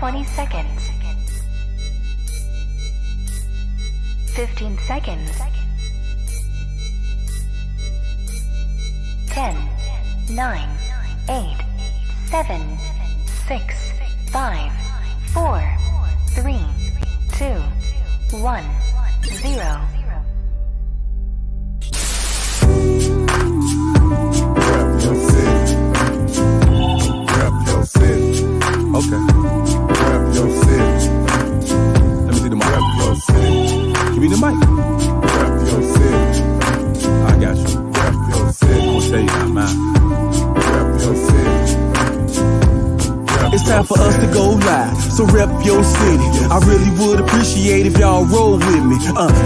20 seconds. 15 seconds. 10, 9, 8, 7, 6, 5, 4, 3, 2, 1, 0. Okay. Rep your city. Let me see the mic. Rep your city. Give me the mic. Rep your city. I got you. Rep your city. I'm gonna tell you about mine. Rep your city. It's time for us to go live, so rep your city. I really would appreciate if y'all roll with me.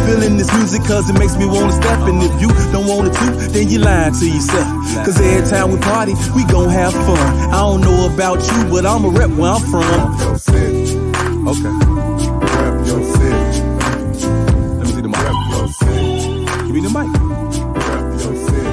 Feeling this music cause it makes me wanna step. And if you don't want it to, then you lying to yourself. Cause every time we party, we gon' have fun. I don't know about you, but I'ma rep where I'm from. Rep your city. Okay. Rep your city. Let me see the mic. Rep your city. Give me the mic. Rep your city.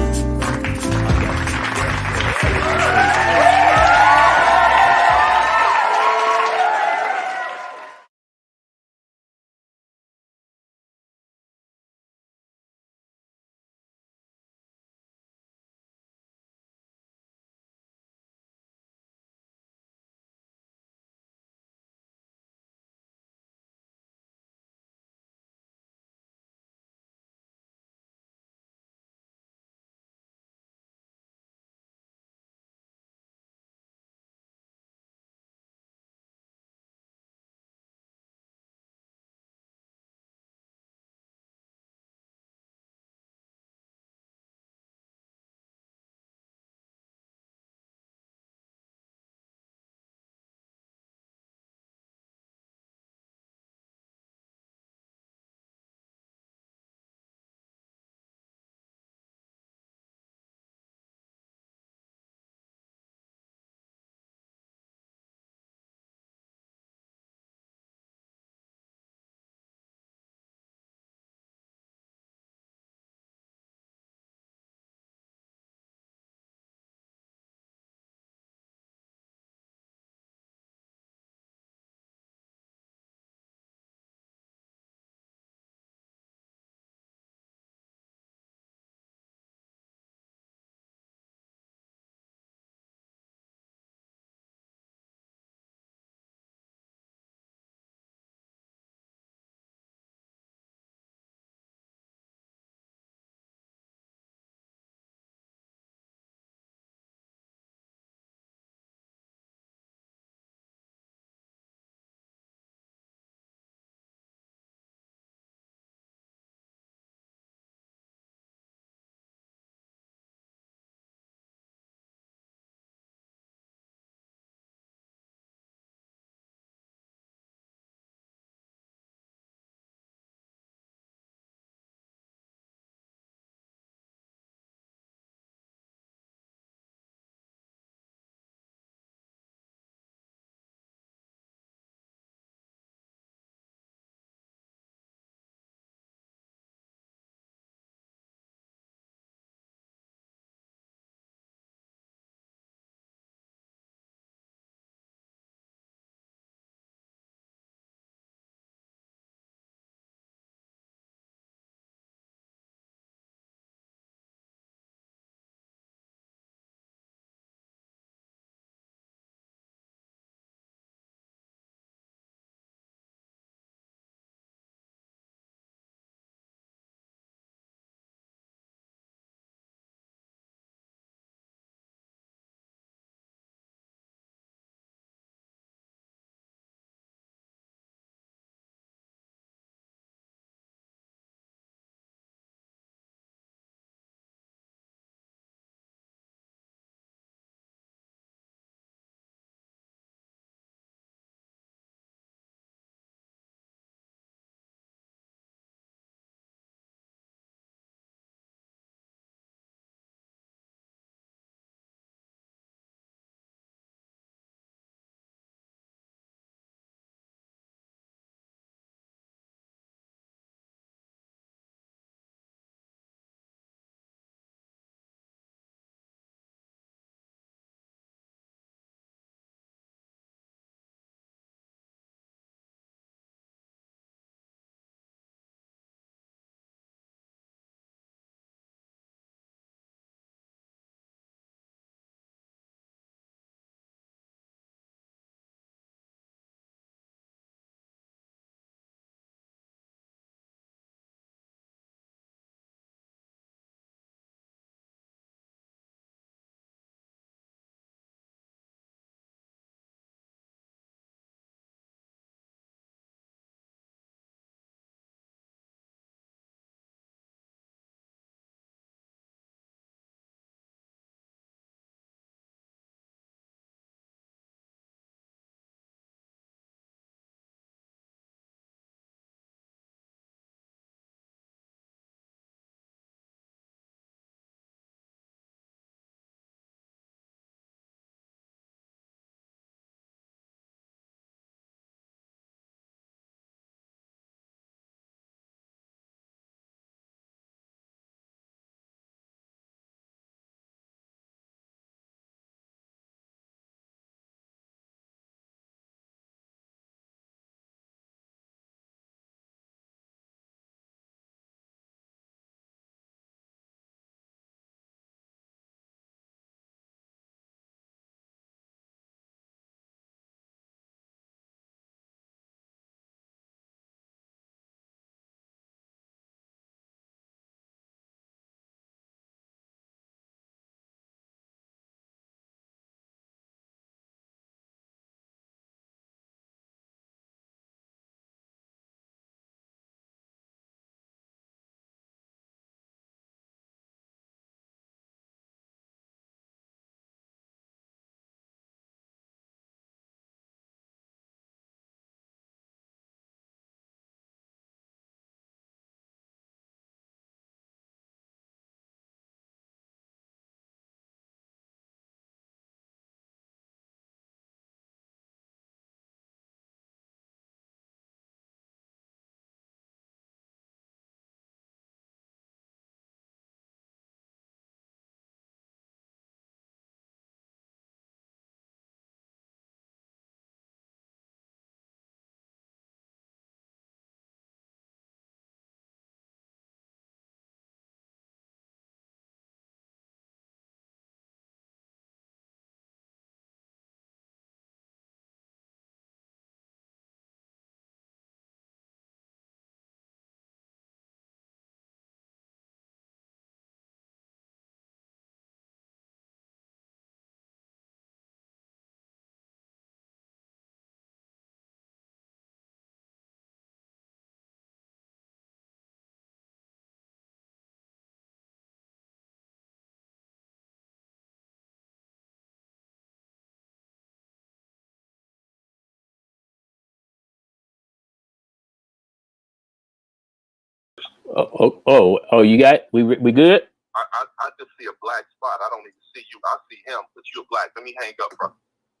Oh, you got we good? I just see a black spot. I don't even see you. I see him, but you're black. Let me hang up, bro.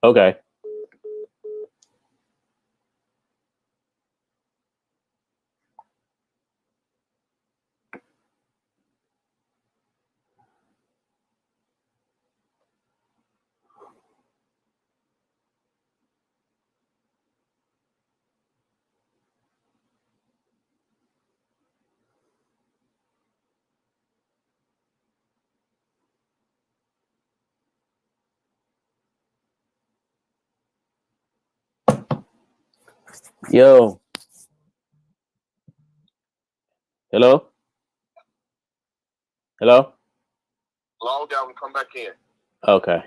Okay. Yo. Hello? Hello? Log out and come back in. Okay.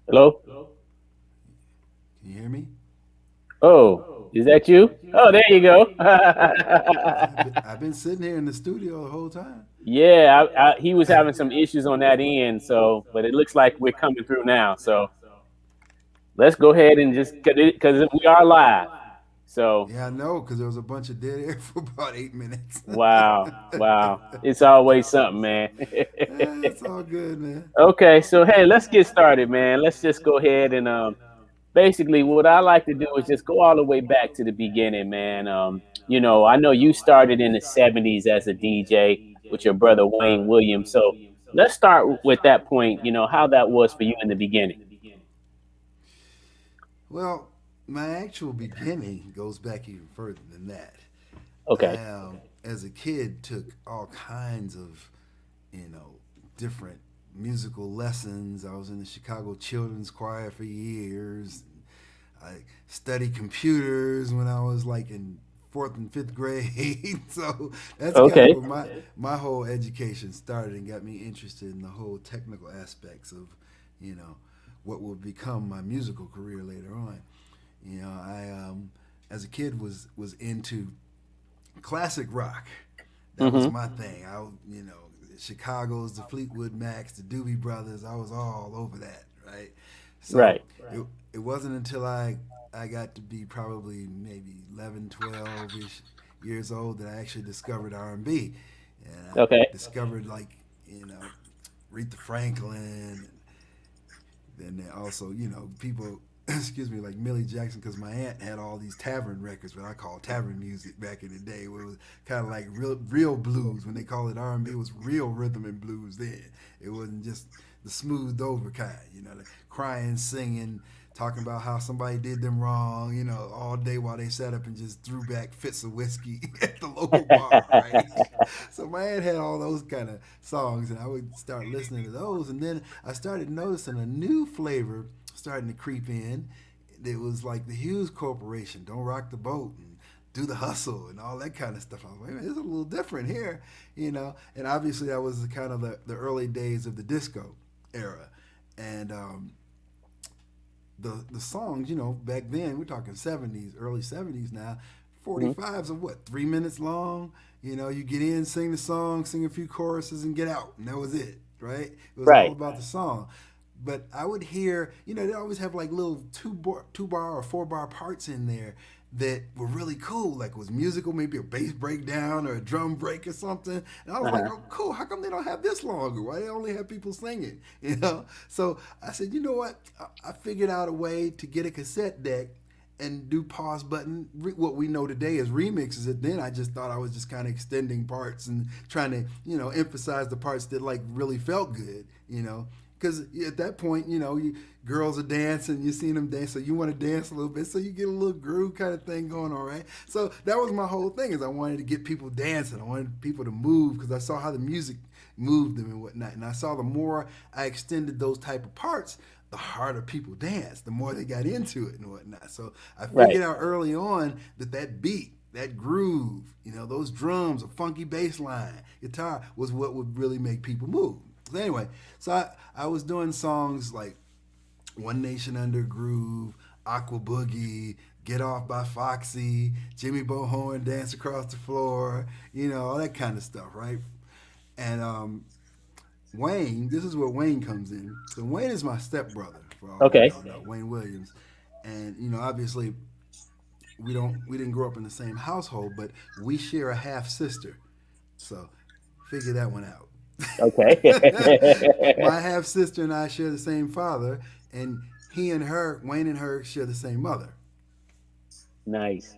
Hello? Can you hear me? Oh, is that you? Oh, there you go. I've been sitting here in the studio the whole time. Yeah, he was having some issues on that end, so but it looks like we're coming through now. So let's go ahead and just because we are live. So Yeah, I know, because there was a bunch of dead air for about 8 minutes. wow, it's always something, man. It's all good, man. Okay, so hey, let's get started, man. Let's just go ahead and basically what I like to do is just go all the way back to the beginning, man. I know you started in the '70s as a DJ with your brother Wayne Williams. So let's start with that point. How that was for you in the beginning. Well, my actual beginning goes back even further than that. Okay. I, as a kid, took all kinds of, you know, different musical lessons. I was in the Chicago Children's Choir for years. I studied computers when I was like in fourth and fifth grade. So that's kind of Okay. where my whole education started and got me interested in the whole technical aspects of, you know, what would become my musical career later on. I as a kid was into classic rock. That was Mm-hmm. my thing. Chicago's, the Fleetwood Macs, the Doobie Brothers. I was all over that, right? So Right. it wasn't until I got to be probably maybe 11, 12 ish years old that I actually discovered R&B, and I Okay. discovered like Aretha Franklin, then also, people, excuse me, like Millie Jackson, because my aunt had all these tavern records, what I call tavern music back in the day, where it was kind of like real blues. When they call it R&B, it was real rhythm and blues then. It wasn't just the smoothed over kind, the crying, singing, talking about how somebody did them wrong, all day while they sat up and just threw back fits of whiskey at the local bar, right? So my aunt had all those kind of songs, and I would start listening to those, and then I started noticing a new flavor starting to creep in, it was like the Hughes Corporation, Don't Rock the Boat, and Do the Hustle, and all that kind of stuff. I was like, it's a little different here, you know. And obviously, that was kind of the early days of the disco era, and the songs, you know, back then we're talking 70s, early 70s now. 45s are what, 3 minutes long? You know, you get in, sing the song, sing a few choruses, and get out, and that was it, right? It was all Right. about the song. But I would hear, you know, they always have like little two bar or 4 bar parts in there that were really cool. Like it was musical, maybe a bass breakdown or a drum break or something. And I was like, Uh-huh. oh, cool. How come they don't have this longer? Why they only have people singing? You know. So I said, you know what? I figured out a way to get a cassette deck and do pause button. What we know today as remixes. And then I just thought I was just kind of extending parts and trying to, you know, emphasize the parts that like really felt good. You know, because at that point, you know, girls are dancing, you seen them dance, so you want to dance a little bit, so you get a little groove kind of thing going on, right? So that was my whole thing, is I wanted to get people dancing. I wanted people to move because I saw how the music moved them and whatnot. And I saw the more I extended those type of parts, the harder people danced, the more they got into it and whatnot. So I Right. figured out early on that beat, that groove, you know, those drums, a funky bass line, guitar was what would really make people move. So anyway, so I was doing songs like One Nation Under Groove, Aqua Boogie, Get Off by Foxy, Jimmy Bohorn, Dance Across the Floor, you know, all that kind of stuff, right? And Wayne, this is where Wayne comes in. So Wayne is my stepbrother, for all you Okay. don't know, Wayne Williams. And, you know, obviously we didn't grow up in the same household, but we share a half sister. So figure that one out. Okay. My half sister and I share the same father, and he and her, Wayne and her, share the same mother. Nice.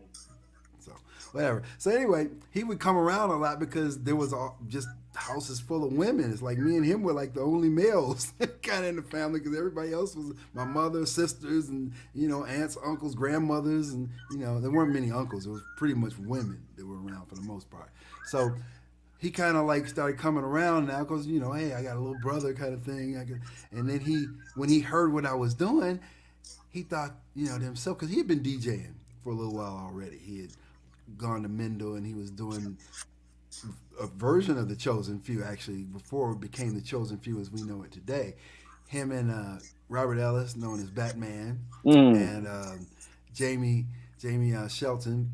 So whatever. So anyway, he would come around a lot because there was just houses full of women. It's like me and him were like the only males kind of in the family because everybody else was my mother, sisters, and you know aunts, uncles, grandmothers, and you know there weren't many uncles. It was pretty much women that were around for the most part. So he kind of like started coming around now because you know, hey, I got a little brother kind of thing. And then when he heard what I was doing, he thought, you know, to himself, because he had been DJing for a little while already. He had gone to Mendel and he was doing a version of the Chosen Few actually before it became the Chosen Few as we know it today. Him and Robert Ellis, known as Batman, Mm. and Jamie Shelton,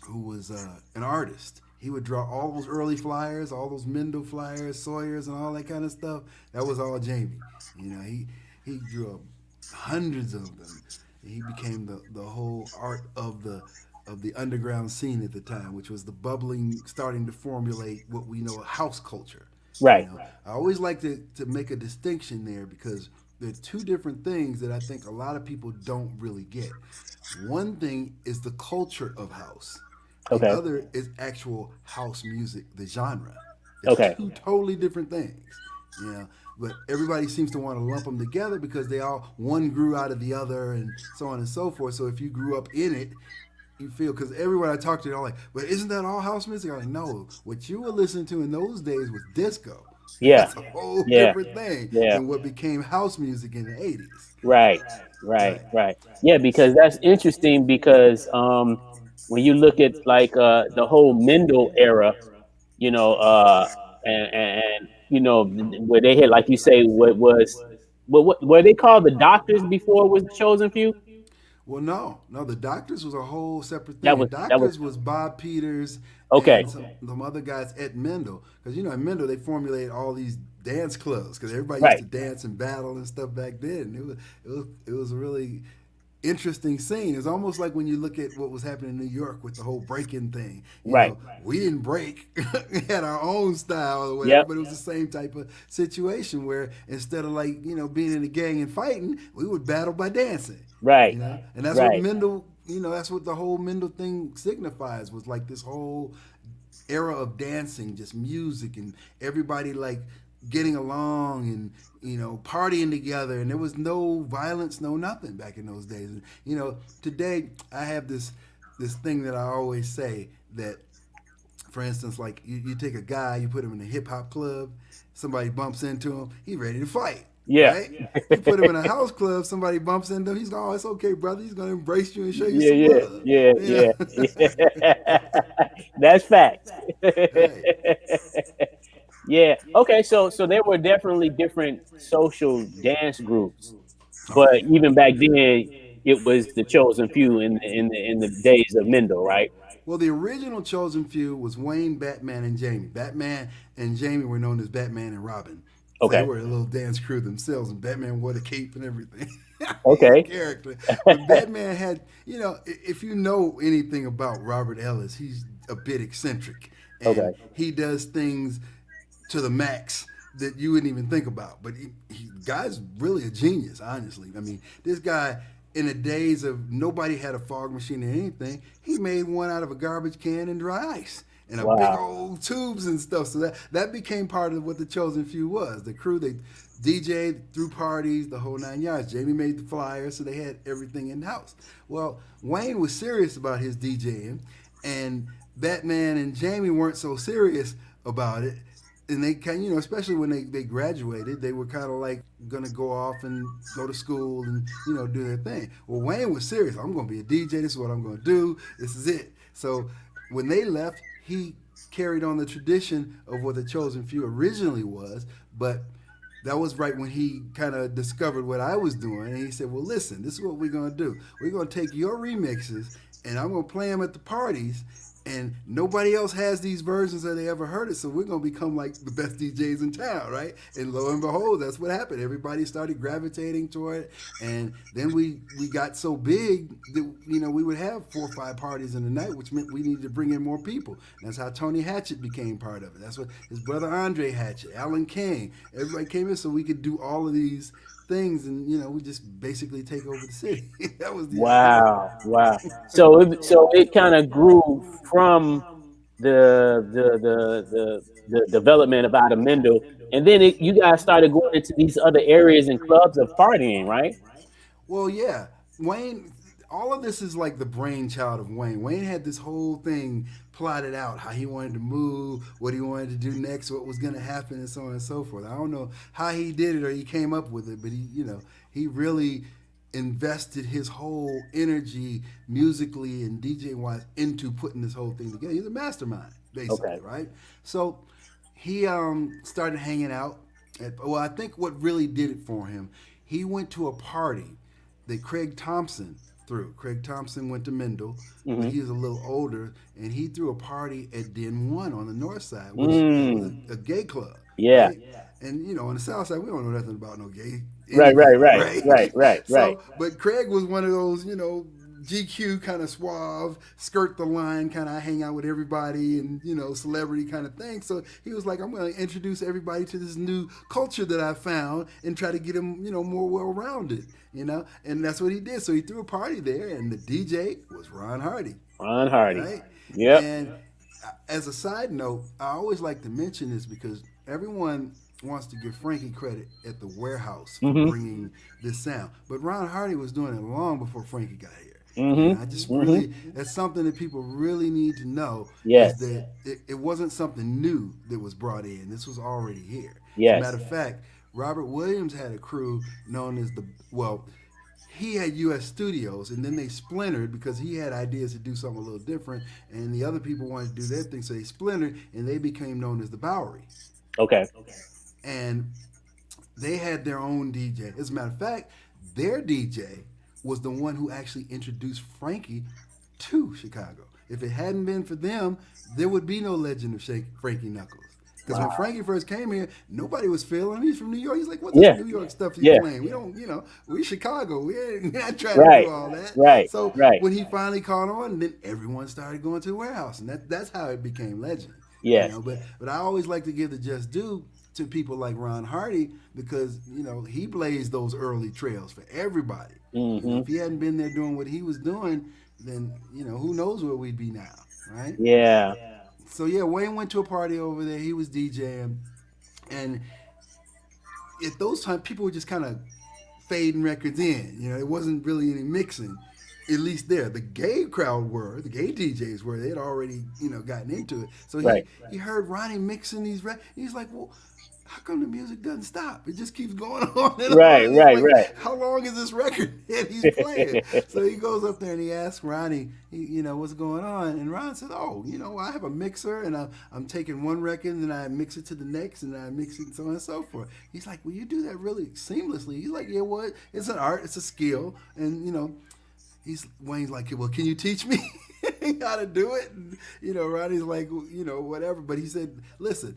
who was an artist. He would draw all those early flyers, all those Mendel flyers, Sawyer's, and all that kind of stuff. That was all Jamie. You know, he drew up hundreds of them. He became the whole art of the underground scene at the time, which was the bubbling, starting to formulate what we know house culture. You Right. know, I always like to make a distinction there because there are two different things that I think a lot of people don't really get. One thing is the culture of house. The Okay. other is actual house music, the genre. They're Okay. two totally different things. You know, but everybody seems to want to lump them together because they all one grew out of the other and so on and so forth. So if you grew up in it, you feel because everyone I talk to, they're all like, "But isn't that all house music?" I'm like, "No, what you were listening to in those days was disco. Yeah. That's a whole Yeah. different thing Yeah. than what became house music in the '80s." Right. Right. Right. Right. Yeah, because that's interesting because when you look at like the whole Mendel era, you know, and you know where they had, like you say, what was what were they called the Doctors before it was the Chosen Few? Well, no, the Doctors was a whole separate That thing. The was that was Doctors was Bob Peters okay. and some other guys at Mendel. Because, you know, at Mendel, they formulated all these dance clubs because everybody used Right. to dance and battle and stuff back then. It was a really interesting scene. It's almost like when you look at what was happening in New York with the whole breaking thing. You Right. know, we didn't break, we had our own style or whatever, Yep. but it was the same type of situation where instead of like, you know, being in a gang and fighting, we would battle by dancing. You Right. know, and that's what Right. Mendel, you know, that's what the whole Mendel thing signifies was like this whole era of dancing, just music and everybody like getting along and you know partying together, and there was no violence, no nothing back in those days. And, you know, today I have this thing that I always say that, for instance, like you take a guy, you put him in a hip hop club, somebody bumps into him, he's ready to fight. Yeah. right? You put him in a house club, somebody bumps into him, he's going, oh, it's okay, brother. He's going to embrace you and show you Yeah, some yeah, love. yeah, You yeah, know? yeah. That's facts. Right. Yeah. Okay. So there were definitely different social dance groups, Oh, but yeah. even back then, it was the chosen few in the days of Mendel, right? Well, the original chosen few was Wayne, Batman, and Jamie. Batman and Jamie were known as Batman and Robin. They Okay. were a little dance crew themselves, and Batman wore the cape and everything. He's a Okay. character. But Batman had, if you know anything about Robert Ellis, he's a bit eccentric, Okay. and he does things to the max that you wouldn't even think about. But guy's really a genius, honestly. I mean, this guy, in the days of nobody had a fog machine or anything, he made one out of a garbage can and dry ice and a big Wow. old tubes and stuff. So that became part of what the Chosen Few was. The crew, they DJ threw parties, the whole 9 yards. Jamie made the flyers, so they had everything in house. Well, Wayne was serious about his DJing, and Batman and Jamie weren't so serious about it. And they kind, especially when they graduated, they were kind of like gonna go off and go to school and do their thing. Well, Wayne was serious. I'm gonna be a DJ. This is what I'm gonna do. This is it. So when they left, he carried on the tradition of what the Chosen Few originally was, but that was right when he kind of discovered what I was doing, and he said, "Well, listen, this is what we're gonna do. We're gonna take your remixes, and I'm gonna play them at the parties, and nobody else has these versions that they ever heard it. So we're gonna become like the best DJs in town, right?" And lo and behold, that's what happened. Everybody started gravitating toward it, and then we got so big that we would have 4 or 5 parties in the night, which meant we needed to bring in more people. And that's how Tony Hatchett became part of it. That's what his brother Andre Hatchett, Alan King, everybody came in so we could do all of these things, and we just basically take over the city. That was the idea. Wow. Wow. So it kind of grew from the development of Adam Mendel, and then you guys started going into these other areas and clubs of partying, right? Well, yeah, Wayne. All of this is like the brainchild of Wayne. Wayne had this whole thing plotted out, how he wanted to move, what he wanted to do next, what was going to happen, and so on and so forth. I don't know how he did it or he came up with it, but he really invested his whole energy musically and DJ wise into putting this whole thing together. He's a mastermind, basically, Okay. right? So he started hanging out. Well, I think what really did it for him, he went to a party that Craig Thompson threw. Craig Thompson went to Mendel, but Hmm. he was a little older, and he threw a party at Den One on the north side, which was Mm. a gay club, Yeah. right? And on the south side, we don't know nothing about no gay Right. Right. anything, Right. right? Right. Right. Right. So, but Craig was one of those, GQ kind of suave, skirt the line, kind of hang out with everybody and, celebrity kind of thing. So he was like, I'm going to introduce everybody to this new culture that I found and try to get them, more well rounded, and that's what he did. So he threw a party there, and the DJ was Ron Hardy, Ron Hardy. right? Yep. And as a side note, I always like to mention this because everyone wants to give Frankie credit at the warehouse for Hmm. bringing this sound. But Ron Hardy was doing it long before Frankie got here. Hmm. I just Hmm. really, that's something that people really need to know is Yes. that it wasn't something new that was brought in. This was already here. As a Yes. matter of fact, Robert Williams had a crew known as he had U.S. Studios, and then they splintered because he had ideas to do something a little different, and the other people wanted to do their thing, so they splintered, and they became known as the Bowery. Okay. And they had their own DJ. As a matter of fact, their DJ was the one who actually introduced Frankie to Chicago. If it hadn't been for them, there would be no Legend of Frankie Knuckles. Because when Wow. Frankie first came here, nobody was feeling him. He's from New York. He's like, "What's this Yeah. New York stuff you Yeah. playing? We don't, we Chicago. We're not trying to Right. do all that." Right. So Right. when he finally caught on, then everyone started going to the warehouse, and that's how it became Legend. Yes. But I always like to give the just due to people like Ron Hardy because he blazed those early trails for everybody. Hmm. If he hadn't been there doing what he was doing, then who knows where we'd be now, right? Yeah. So yeah, Wayne went to a party over there. He was DJing, and at those times, people were just kind of fading records in. It wasn't really any mixing. at least there. The gay crowd were, the gay DJs were, they had already, gotten into it. So Right. he heard Ronnie mixing these he's like, well, how come the music doesn't stop? It just keeps going on and Right, on. He's right, like, right. how long is this record that he's playing? So he goes up there and he asks Ronnie, what's going on? And Ron says, oh, I have a mixer and I'm taking one record and I mix it to the next and I mix it and so on and so forth. He's like, well, you do that really seamlessly. He's like, yeah, well, it's an art, it's a skill. And, Wayne's like, well, can you teach me how to do it? And, Ronnie's like, whatever. But he said, listen,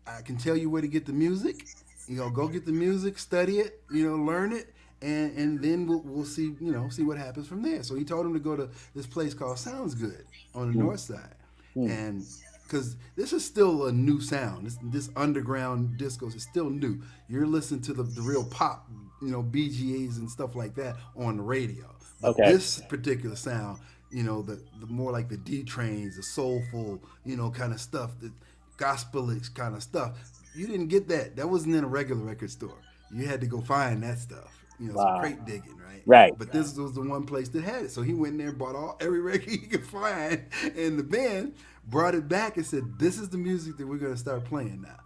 I can tell you where to get the music. Go get the music, study it, learn it, and then we'll see, see what happens from there. So he told him to go to this place called Sounds Good on the north side, and because this is still a new sound, this underground discos is still new. You're listening to the real pop, BGAs and stuff like that on the radio. But Okay. this particular sound, the more like the D trains, the soulful, kind of stuff, the gospelic kind of stuff. You didn't get that. That wasn't in a regular record store. You had to go find that stuff. Wow. Some crate digging, right? Right. But this was the one place that had it. So he went in there and bought every record he could find. And the band brought it back and said, this is the music that we're going to start playing now.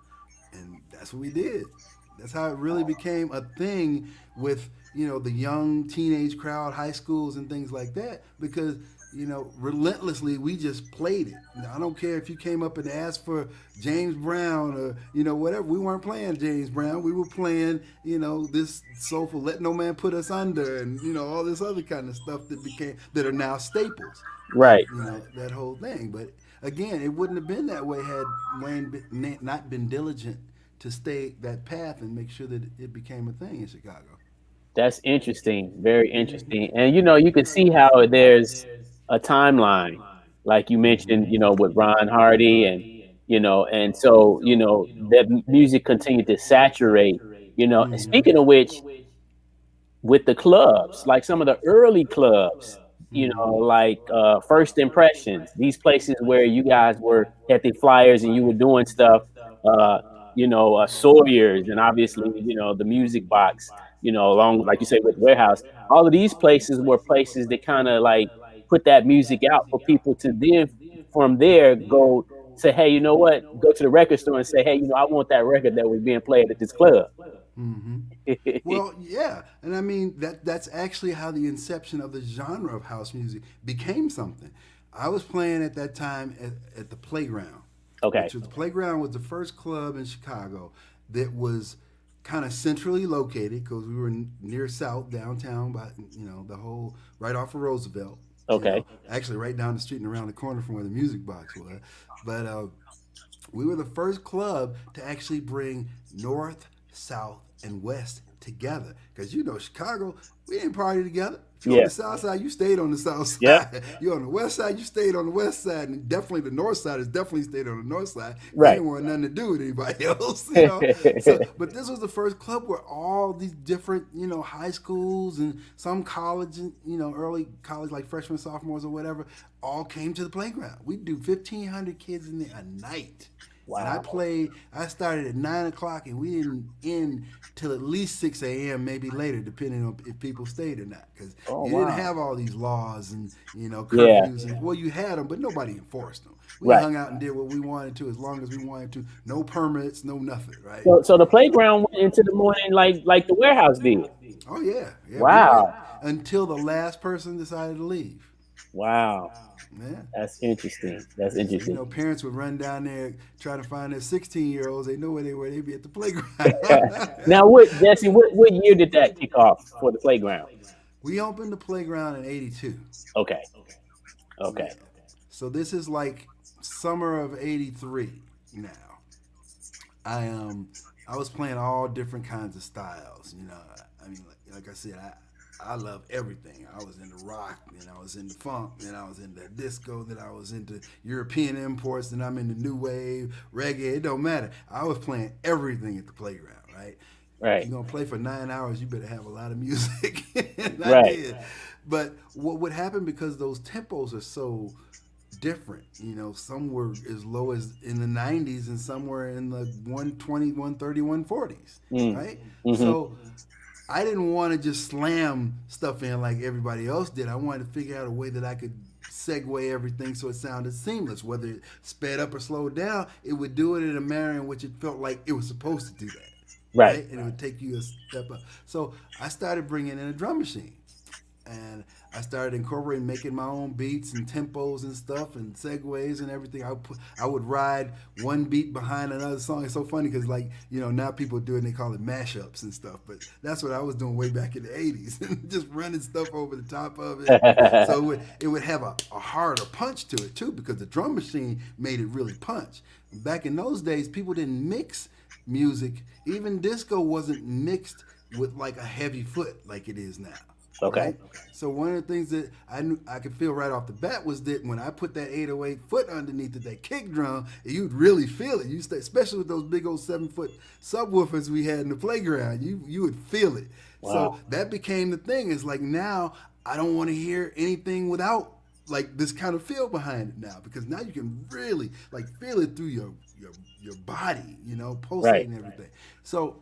And that's what we did. That's how it really became a thing with, the young teenage crowd, high schools and things like that. Because relentlessly, we just played it. I don't care if you came up and asked for James Brown or, whatever. We weren't playing James Brown. We were playing, this soulful Let No Man Put Us Under and, all this other kind of stuff that are now staples. Right. That whole thing. But again, it wouldn't have been that way had Wayne not been diligent to stay that path and make sure that it became a thing in Chicago. That's interesting. Very interesting. And you can see how there's a timeline, like you mentioned, with Ron Hardy and so, that music continued to saturate, and speaking of which, with the clubs, like some of the early clubs, like First Impressions, these places where you guys were at the flyers and you were doing stuff, Sawyer's and obviously, the Music Box, along, like you said, with Warehouse, all of these places were places that kind of like put that music out for people to then from there go say, hey, you know what? Go to the record store and say, hey, I want that record that was being played at this club. Mm-hmm. Well, yeah. And I mean, that's actually how the inception of the genre of house music became something. I was playing at that time at the Playground. Okay. Which was, the Playground was the first club in Chicago that was kind of centrally located because we were near South downtown, by the whole right off of Roosevelt. Okay. Actually, right down the street and around the corner from where the Music Box was. But we were the first club to actually bring North, South, and West together. Because Chicago, we didn't party together. If you're on the South Side, you stayed on the South Side. Yeah. You're on the West Side, you stayed on the West Side, and definitely the North Side is definitely stayed on the North Side. Right. They didn't want nothing to do with anybody else. But this was the first club where all these different, high schools and some college, early college like freshmen, sophomores, or whatever, all came to the Playground. We'd do 1,500 kids in there a night. Wow. And I started at 9 o'clock and we didn't end till at least 6 a.m., maybe later, depending on if people stayed or not. Because didn't have all these laws and, curfews. Yeah. Well, you had them, but nobody enforced them. We Right. hung out and did what we wanted to as long as we wanted to. No permits, no nothing, right? So the Playground went into the morning like the Warehouse did. Oh, yeah. Wow. Until the last person decided to leave. Wow. Yeah. That's interesting. That's interesting. Parents would run down there, try to find their 16-year-olds. They know where they were. They'd be at the Playground. Now, Jesse, what year did that kick off for the Playground? We opened the Playground in 82. Okay. So this is like summer of 83 now. I was playing all different kinds of styles. I mean, like I said, I love everything. I was into rock, then I was into funk, then I was into disco, then I was into European imports, then I'm into new wave, reggae. It don't matter. I was playing everything at the Playground, right? Right. If you're gonna play for 9 hours, you better have a lot of music. And I Right. did. But what would happen, because those tempos are so different, some were as low as in the 90s and some were in the 120, 130, 140s, right? Mm-hmm. So I didn't want to just slam stuff in like everybody else did. I wanted to figure out a way that I could segue everything so it sounded seamless. Whether it sped up or slowed down, it would do it in a manner in which it felt like it was supposed to do that. Right. And it would take you a step up. So I started bringing in a drum machine. And I started incorporating making my own beats and tempos and stuff and segues and everything. I would ride one beat behind another song. It's so funny because now people do it and they call it mashups and stuff. But that's what I was doing way back in the 80s. Just running stuff over the top of it. So it would have a harder punch to it too because the drum machine made it really punch. Back in those days, people didn't mix music. Even disco wasn't mixed with like a heavy foot like it is now. Okay. Right? So one of the things that I knew I could feel right off the bat was that when I put that 808 foot underneath it, that kick drum, you'd really feel it. Especially with those big old 7-foot subwoofers we had in the playground, you would feel it. Wow. So that became the thing. It's like now I don't want to hear anything without like this kind of feel behind it now, because now you can really like feel it through your body, pulsating and everything. So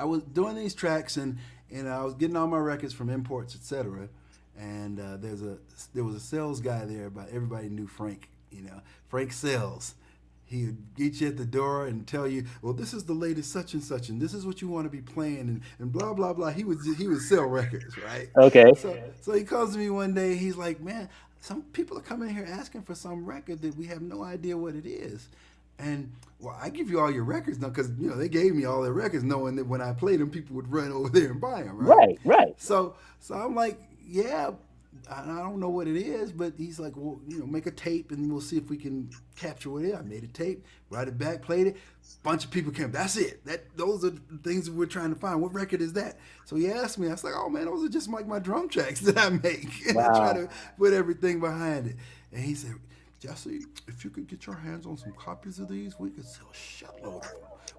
I was doing these tracks and I was getting all my records from imports, etc. And there was a sales guy there. Everybody knew Frank. Frank Sells. He would get you at the door and tell you, well, this is the latest such and such, and this is what you want to be playing, and blah blah blah. He would sell records, right? Okay. So he comes to me one day. He's like, man, some people are coming here asking for some record that we have no idea what it is. And well, I give you all your records now because they gave me all their records, knowing that when I played them, people would run over there and buy them. Right. So I'm like, yeah, I don't know what it is, but he's like, well, make a tape and we'll see if we can capture what it is. I made a tape, brought it back, played it. Bunch of people came. That's it. Those are the things that we're trying to find. What record is that? So he asked me. I was like, oh man, those are just like my drum tracks that I make, and I try to put everything behind it. And he said, Jesse, if you could get your hands on some copies of these, we could sell a shitload of them.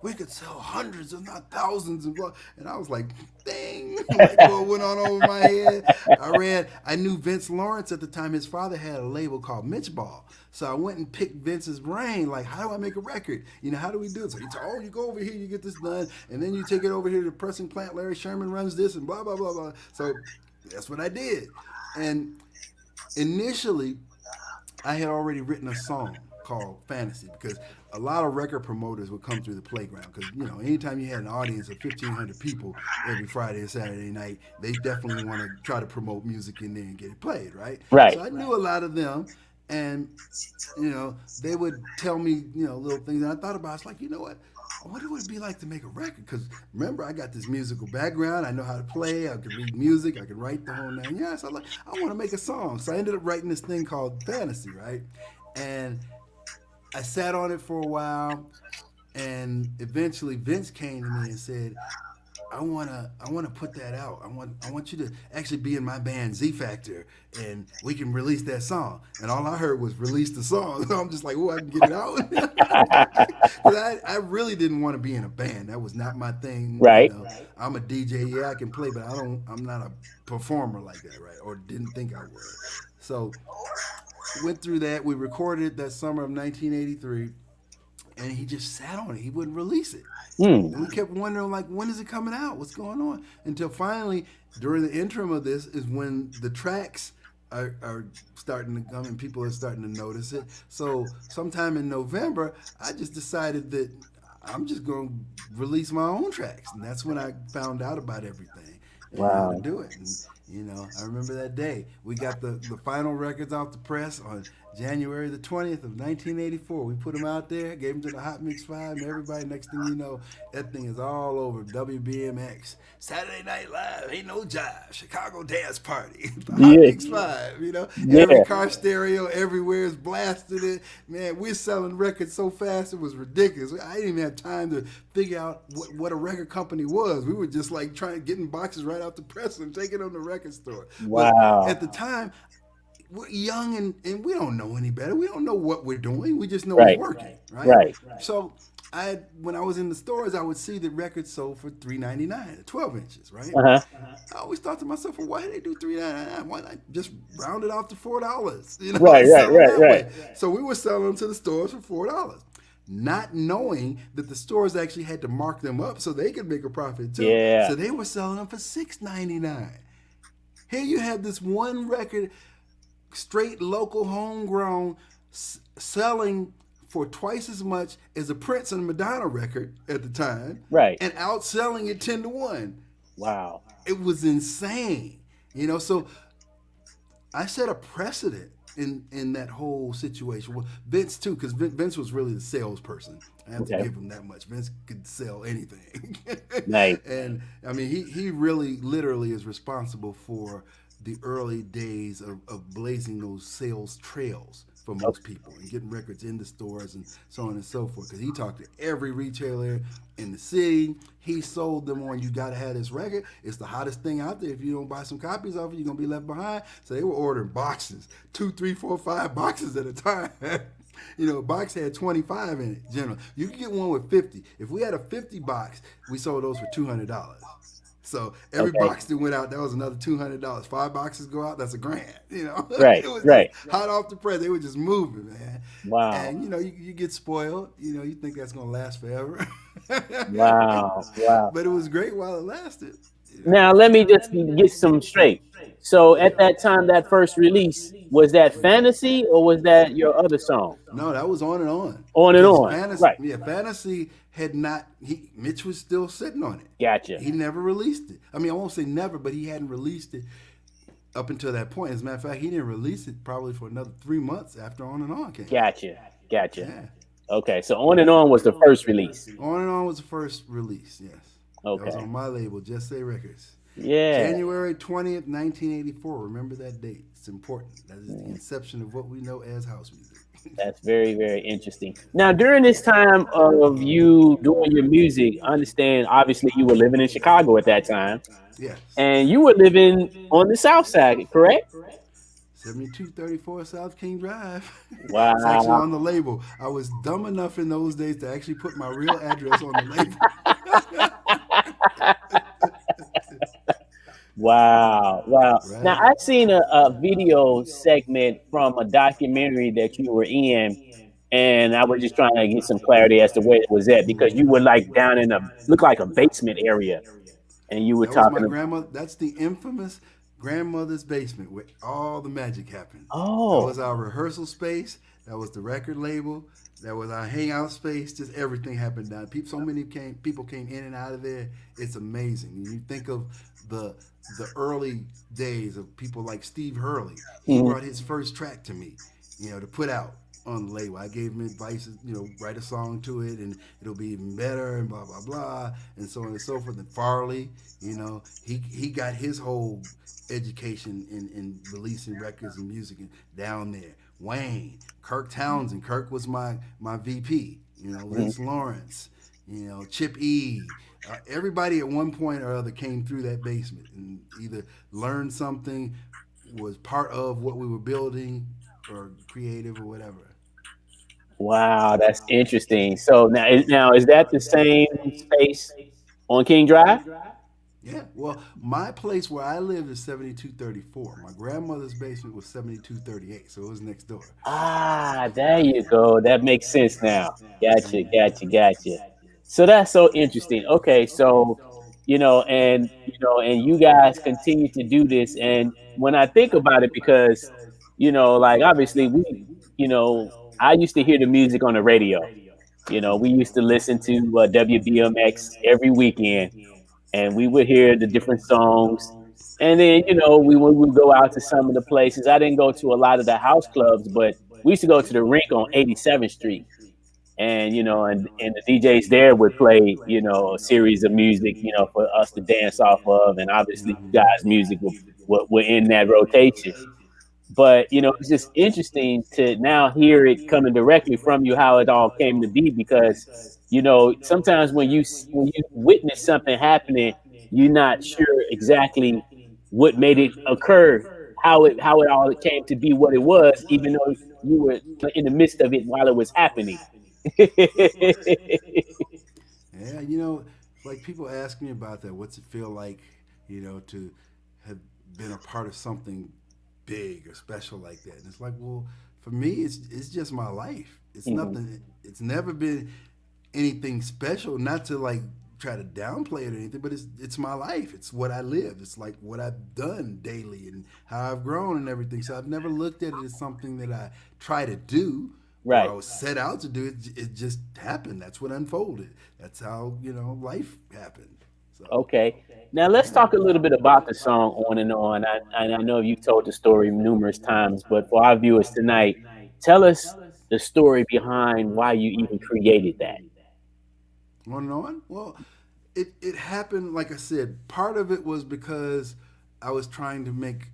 We could sell hundreds, if not thousands. And I was like, dang, like what went on over my head. I knew Vince Lawrence at the time. His father had a label called Mitch Ball. So I went and picked Vince's brain, like, how do I make a record? How do we do it? So he said, you go over here, you get this done, and then you take it over here to the pressing plant. Larry Sherman runs this, and blah, blah, blah, blah. So that's what I did. And initially, I had already written a song called Fantasy because a lot of record promoters would come through the playground because, anytime you had an audience of 1,500 people every Friday and Saturday night, they definitely want to try to promote music in there and get it played, right? Right. So I knew a lot of them, and, they would tell me, little things. And I thought about it. It's like, I wonder what it'd be like to make a record. Because remember, I got this musical background. I know how to play. I could read music. I could write the whole nine yards. So I want to make a song. So I ended up writing this thing called Fantasy, right? And I sat on it for a while. And eventually Vince came to me and said, I wanna put that out. I want you to actually be in my band Z Factor, and we can release that song. And all I heard was release the song. So I'm just like, I can get it out. Because I really didn't want to be in a band. That was not my thing. Right. I'm a DJ. Yeah, I can play, but I'm not a performer like that, right? Or didn't think I was. So went through that. We recorded it that summer of 1983. And he just sat on it. He wouldn't release it. And we kept wondering, like, when is it coming out? What's going on? Until finally, during the interim of this, is when the tracks are starting to come and people are starting to notice it. So sometime in November, I just decided that I'm just going to release my own tracks. And that's when I found out about everything and how to do it. And, I remember that day. We got the final records off the press on January the 20th of 1984. We put them out there, gave them to the Hot Mix 5, and everybody, next thing you know, that thing is all over WBMX. Saturday Night Live, Ain't No Jive, Chicago Dance Party, the Hot Mix 5, Every car stereo everywhere is blasting it. Man, we're selling records so fast, it was ridiculous. I didn't even have time to figure out what a record company was. We were just like getting boxes right out the press and taking them to the record store. Wow. But at the time, we're young and we don't know any better. We don't know what we're doing. We just know it's working, right? So when I was in the stores, I would see that records sold for $3.99, 12 inches, right? I always thought to myself, well, why do they do $3.99? Why not just round it off to $4? Right. So we were selling them to the stores for $4. not knowing that the stores actually had to mark them up so they could make a profit too. Yeah. So they were selling them for $6.99. Here you have this one record, straight local homegrown, selling for twice as much as a Prince and Madonna record at the time, Right. and outselling it 10-1. Wow. It was insane, So I set a precedent in that whole situation. Well, Vince too, because Vince was really the salesperson. I have to Okay. give him that much. Vince could sell anything. Nice. And I mean, he really literally is responsible for the early days of blazing those sales trails for most people and getting records in the stores and so on and so forth. Because he talked to every retailer in the city. He sold them on, you got to have this record. It's the hottest thing out there. If you don't buy some copies of it, you're going to be left behind. So they were ordering boxes, 2, 3, 4, 5 boxes at a time. A box had 25 in it, generally. You could get one with 50. If we had a 50 box, we sold those for $200. So every Okay. box that went out, that was another $200. 5 boxes go out, that's $1,000. Right, It was right. just hot off the press. They were just moving, man. Wow. And you get spoiled. You think that's gonna last forever. Wow. Wow. But it was great while it lasted. Now let me just get some straight. So at that time, that first release, was that Fantasy or was that your other song? No, that was on and on. On and Because on. Fantasy, Right. Yeah, Fantasy had not. Mitch was still sitting on it. Gotcha. He never released it. I mean, I won't say never, but he hadn't released it up until that point. As a matter of fact, he didn't release it probably for another 3 months after On and On came. Gotcha. Yeah. Okay, so On and On was the first release. On and On was the first release, yes. That was Okay. on my label, Jesse Records. Yeah. January 20th, 1984. Remember that date. It's important. That is the inception of what we know as house music. That's very, very interesting. Now, during this time of you doing your music, I understand obviously you were living in Chicago at that time, Yes. and you were living on the South Side, correct? 7234 South King Drive. Wow. It's actually on the label. I was dumb enough in those days to actually put my real address on the label. Wow. Right. Now, I've seen a video segment from a documentary that you were in, and I was just trying to get some clarity as to where it was at because you were like down in looked like a basement area, and you were That was talking my grandmother. That's the infamous grandmother's basement where all the magic happened. Oh. That was our rehearsal space. That was the record label. That was our hangout space. Just everything happened down. So many people came in and out of there. It's amazing. And you think of the early days of people like Steve Hurley. He brought his first track to me, to put out on the label. I gave him advice, write a song to it and it'll be even better and blah, blah, blah, and so on and so forth. And Farley, he got his whole education in releasing records and music down there. Wayne, Kirk Townsend. Kirk was my VP. Vince Lawrence, Chip E. Everybody at one point or other came through that basement and either learned something, was part of what we were building, or creative or whatever. Wow, that's interesting. So now is that the same space on King Drive? Yeah, well, my place where I lived is 7234. My grandmother's basement was 7238, so it was next door. Ah, there you go. That makes sense now. Gotcha. So that's so interesting. Okay, so and you guys continue to do this, and when I think about it, because like obviously I used to hear the music on the radio. We used to listen to WBMX every weekend, and we would hear the different songs. And then, we would go out to some of the places. I didn't go to a lot of the house clubs, but we used to go to the rink on 87th Street. And, and the DJs there would play, a series of music, for us to dance off of. And obviously, you guys' music were in that rotation. But, it's just interesting to now hear it coming directly from you, how it all came to be, because, sometimes when you witness something happening, you're not sure exactly what made it occur, how it all came to be what it was, even though you were in the midst of it while it was happening. Yeah, like people ask me about that. What's it feel like, to have been a part of something big or special like that? And it's like, well, for me, it's just my life. It's Hmm. nothing. It's never been anything special. Not to like try to downplay it or anything, but it's my life. It's what I live. It's like what I've done daily and how I've grown and everything. So I've never looked at it as something that I try to do or I Right. was set out to do. It just happened. That's what unfolded. That's how life happened. So Okay. Now let's yeah. talk a little bit about the song "On and On." I know you've told the story numerous times, but for our viewers tonight, tell us the story behind why you even created that. On and on. Well, it happened. Like I said, part of it was because I was trying to make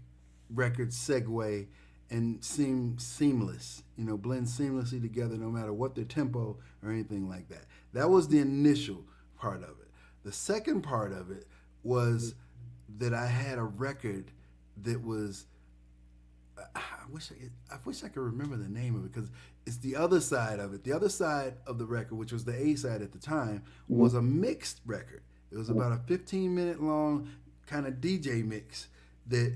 records segue and seem seamless. Blend seamlessly together, no matter what their tempo or anything like that. That was the initial part of it. The second part of it was that I had a record that was I wish I could remember the name of it because it's the other side of it. The other side of the record, which was the A side at the time, Mhm. was a mixed record. It was about a 15-minute long kind of DJ mix. That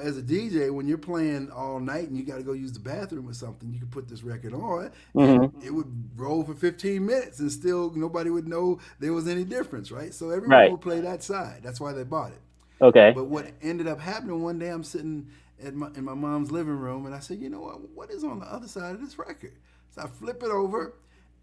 as a DJ, when you're playing all night and you got to go use the bathroom or something, you could put this record on and Mhm. it would roll for 15 minutes and still nobody would know there was any difference, right? So everyone Right. would play that side. That's why they bought it. Okay. But what ended up happening one day, I'm sitting in my mom's living room, and I said, you know what is on the other side of this record? So I flip it over,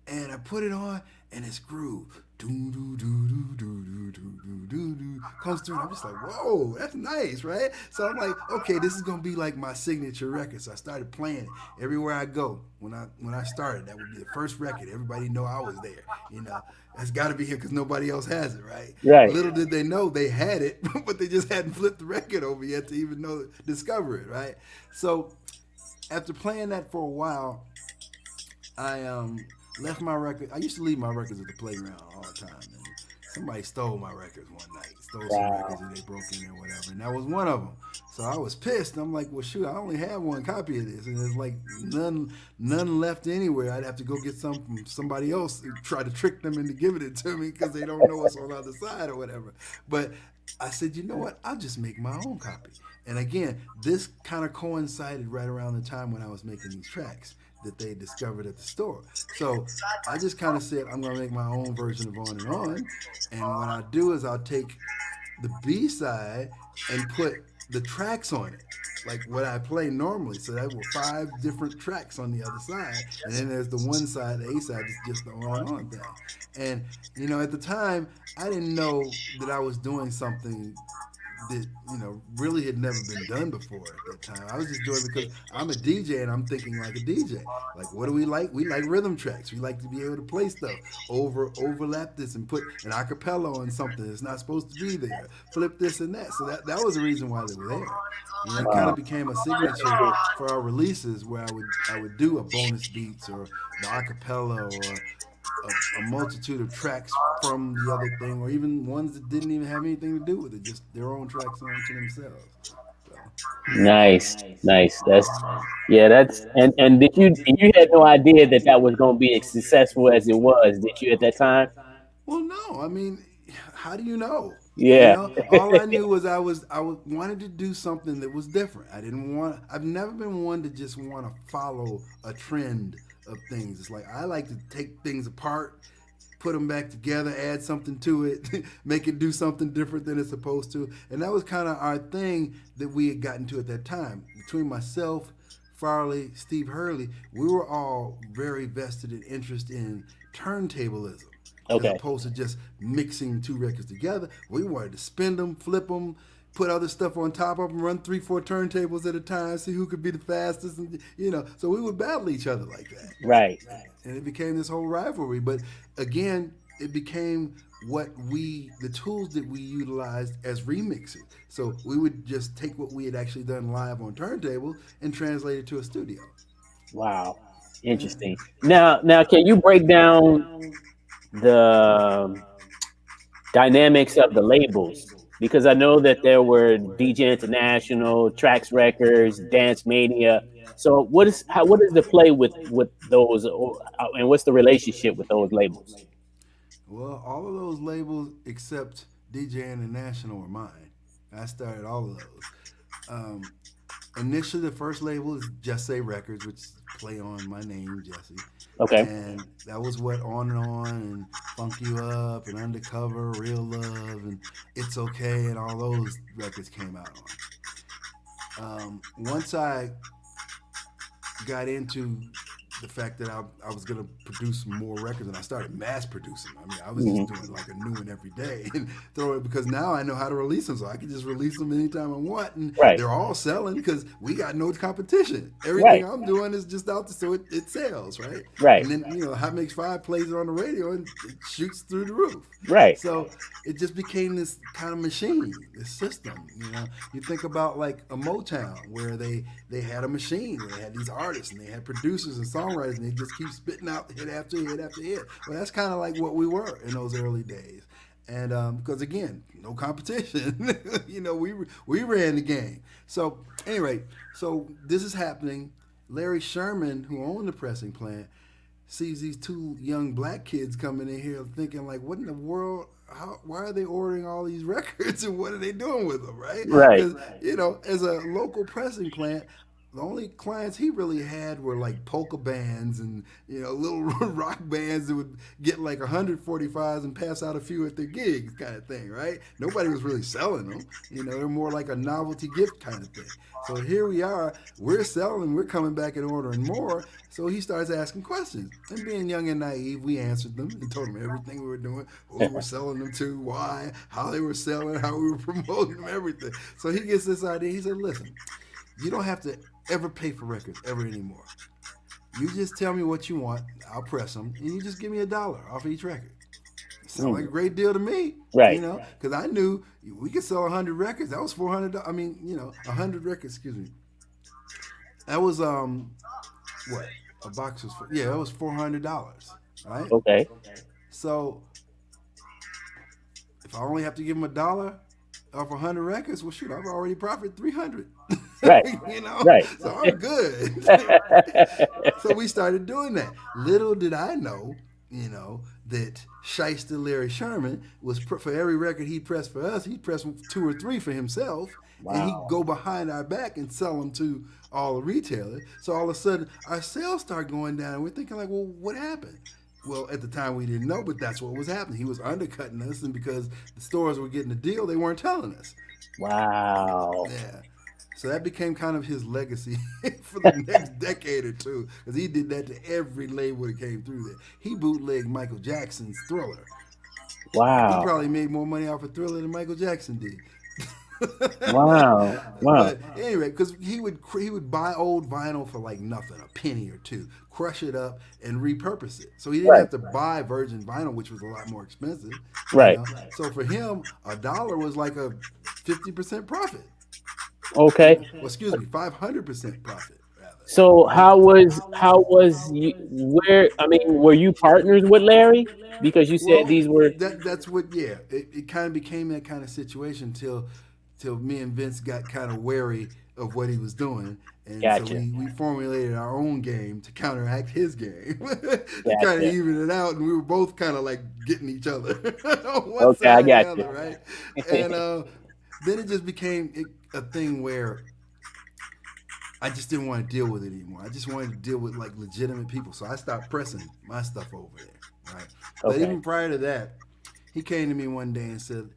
and I put it on, and it's groove. Do do do do do do do do do comes through, and I'm just like, whoa, that's nice, right? So I'm like, okay, this is gonna be like my signature record. So I started playing it everywhere I go. When I started, that would be the first record. Everybody know I was there. That's got to be here because nobody else has it, right? Right. Little did they know they had it, but they just hadn't flipped the record over yet to even discover it, right? So after playing that for a while, I left my record. I used to leave my records at the playground all the time, and somebody stole my records one night. Stole some records Wow. and they broke in or whatever, and that was one of them. So I was pissed. I'm like, well, shoot, I only have one copy of this, and there's like none left anywhere. I'd have to go get some from somebody else and try to trick them into giving it to me because they don't know what's on the other side or whatever. But I said, you know what? I'll just make my own copy. And again, this kind of coincided right around the time when I was making these tracks that they discovered at the store. So I just kind of said, I'm going to make my own version of On and On. And what I'll do is I'll take the B side and put the tracks on it, like what I play normally. So that were 5 different tracks on the other side, and then there's the one side, the A side, is just the on and on thing. And at the time, I didn't know that I was doing something that really had never been done before at that time. I was just doing it because I'm a DJ and I'm thinking like a DJ. Like, what do we like? We like rhythm tracks. We like to be able to play stuff, overlap this and put an acapella on something that's not supposed to be there. Flip this and that. So that was the reason why they were there. It kind of Wow. became a signature for our releases where I would do a bonus beats or the acapella or a multitude of tracks from the other thing, or even ones that didn't even have anything to do with it, just their own tracks onto themselves. So, Nice. Nice. That's and did you had no idea that that was going to be as successful as it was, did you at that time? well, no, I mean, how do you know? Yeah. All I knew was I wanted to do something that was different. I didn't want. I've never been one to just want to follow a trend of things. It's like I like to take things apart, put them back together, add something to it, make it do something different than it's supposed to. And that was kind of our thing that we had gotten to at that time. Between myself, Farley, Steve Hurley, we were all very vested in interest in turntablism as Okay. opposed to just mixing 2 records together. We wanted to spin them, flip them, put other stuff on top of them, run 3, 4 turntables at a time, see who could be the fastest, and so we would battle each other like that, Right. and it became this whole rivalry. But again, it became the tools that we utilized as remixes. So we would just take what we had actually done live on turntables and translate it to a studio. Wow. Yeah. Interesting. Now, can you break down the dynamics of the labels? Because I know that there were DJ International, Trax Records, Dance Mania. So what is the play with those, and what's the relationship with those labels? Well, all of those labels except DJ International are mine. I started all of those. Um, initially the first label is Jesse Records, which play on my name, Jesse. Okay. And that was what On and Funk You Up and Undercover, Real Love and It's Okay and all those records came out on. Once I got into the fact that I was going to produce more records and I started mass producing. I mean, I was just doing like a new one every day and throw it because now I know how to release them. So I can just release them anytime I want. And Right. they're all selling because we got no competition. Right. Everything I'm doing is just out there so it sells, right? Right. And then, Hot Mix 5 plays it on the radio and it shoots through the roof. Right. So it just became this kind of machine, this system. You think about like a Motown where they had a machine where they had these artists and they had producers and songwriters and they just keep spitting out hit after hit after hit. Well, that's kind of like what we were in those early days. And because again, no competition, we ran the game. So anyway, so this is happening. Larry Sherman, who owned the pressing plant, sees these two young black kids coming in here thinking like, what in the world? Why are they ordering all these records and what are they doing with them, right? Right. Because, as a local pressing plant, the only clients he really had were like polka bands and, little rock bands that would get like 145s and pass out a few at their gigs kind of thing, right? Nobody was really selling them. They're more like a novelty gift kind of thing. So here we are, we're selling, we're coming back and ordering more. So he starts asking questions. And being young and naive, we answered them and told him everything we were doing, who we were selling them to, why, how they were selling, how we were promoting them, everything. So he gets this idea. He said, listen, you don't have to ever pay for records ever anymore. You just tell me what you want, I'll press them, and you just give me $1 off each record. Sounds like a great deal to me, right? Because I knew we could sell 100 records. That was $400. I mean, 100 records. Excuse me. That was what a box was for. Yeah, that was $400, right? Okay. So if I only have to give them $1 off 100 records, well, shoot, I've already profited 300. Right. Right. So I'm good. So we started doing that. Little did I know, that Shyster Larry Sherman was for every record he pressed for us, he'd press 2 or 3 for himself. Wow. And he'd go behind our back and sell them to all the retailers. So all of a sudden, our sales start going down. And we're thinking like, well, what happened? Well, at the time we didn't know, but that's what was happening. He was undercutting us, and because the stores were getting a deal, they weren't telling us. Wow. Yeah. So that became kind of his legacy for the next decade or two, because he did that to every label that came through there. He bootlegged Michael Jackson's Thriller. Wow. He probably made more money off of Thriller than Michael Jackson did. Wow. But anyway, because he would buy old vinyl for like nothing, a penny or two, crush it up and repurpose it. So he didn't have to buy virgin vinyl, which was a lot more expensive. Right. So for him, $1 was like a 50% profit. Okay. Well, excuse me, 500% profit. So how was you? Were you partners with Larry? Because you said these were. That's what. Yeah, it kind of became that kind of situation till me and Vince got kind of wary of what he was doing, and Gotcha. so we formulated our own game to counteract his game, to kind of even it out, and we were both kind of like getting each other on one side or the other, right? And then it just became a thing where I just didn't want to deal with it anymore. I just wanted to deal with like legitimate people, so I stopped pressing my stuff over there, right? But even prior to that, he came to me one day and said,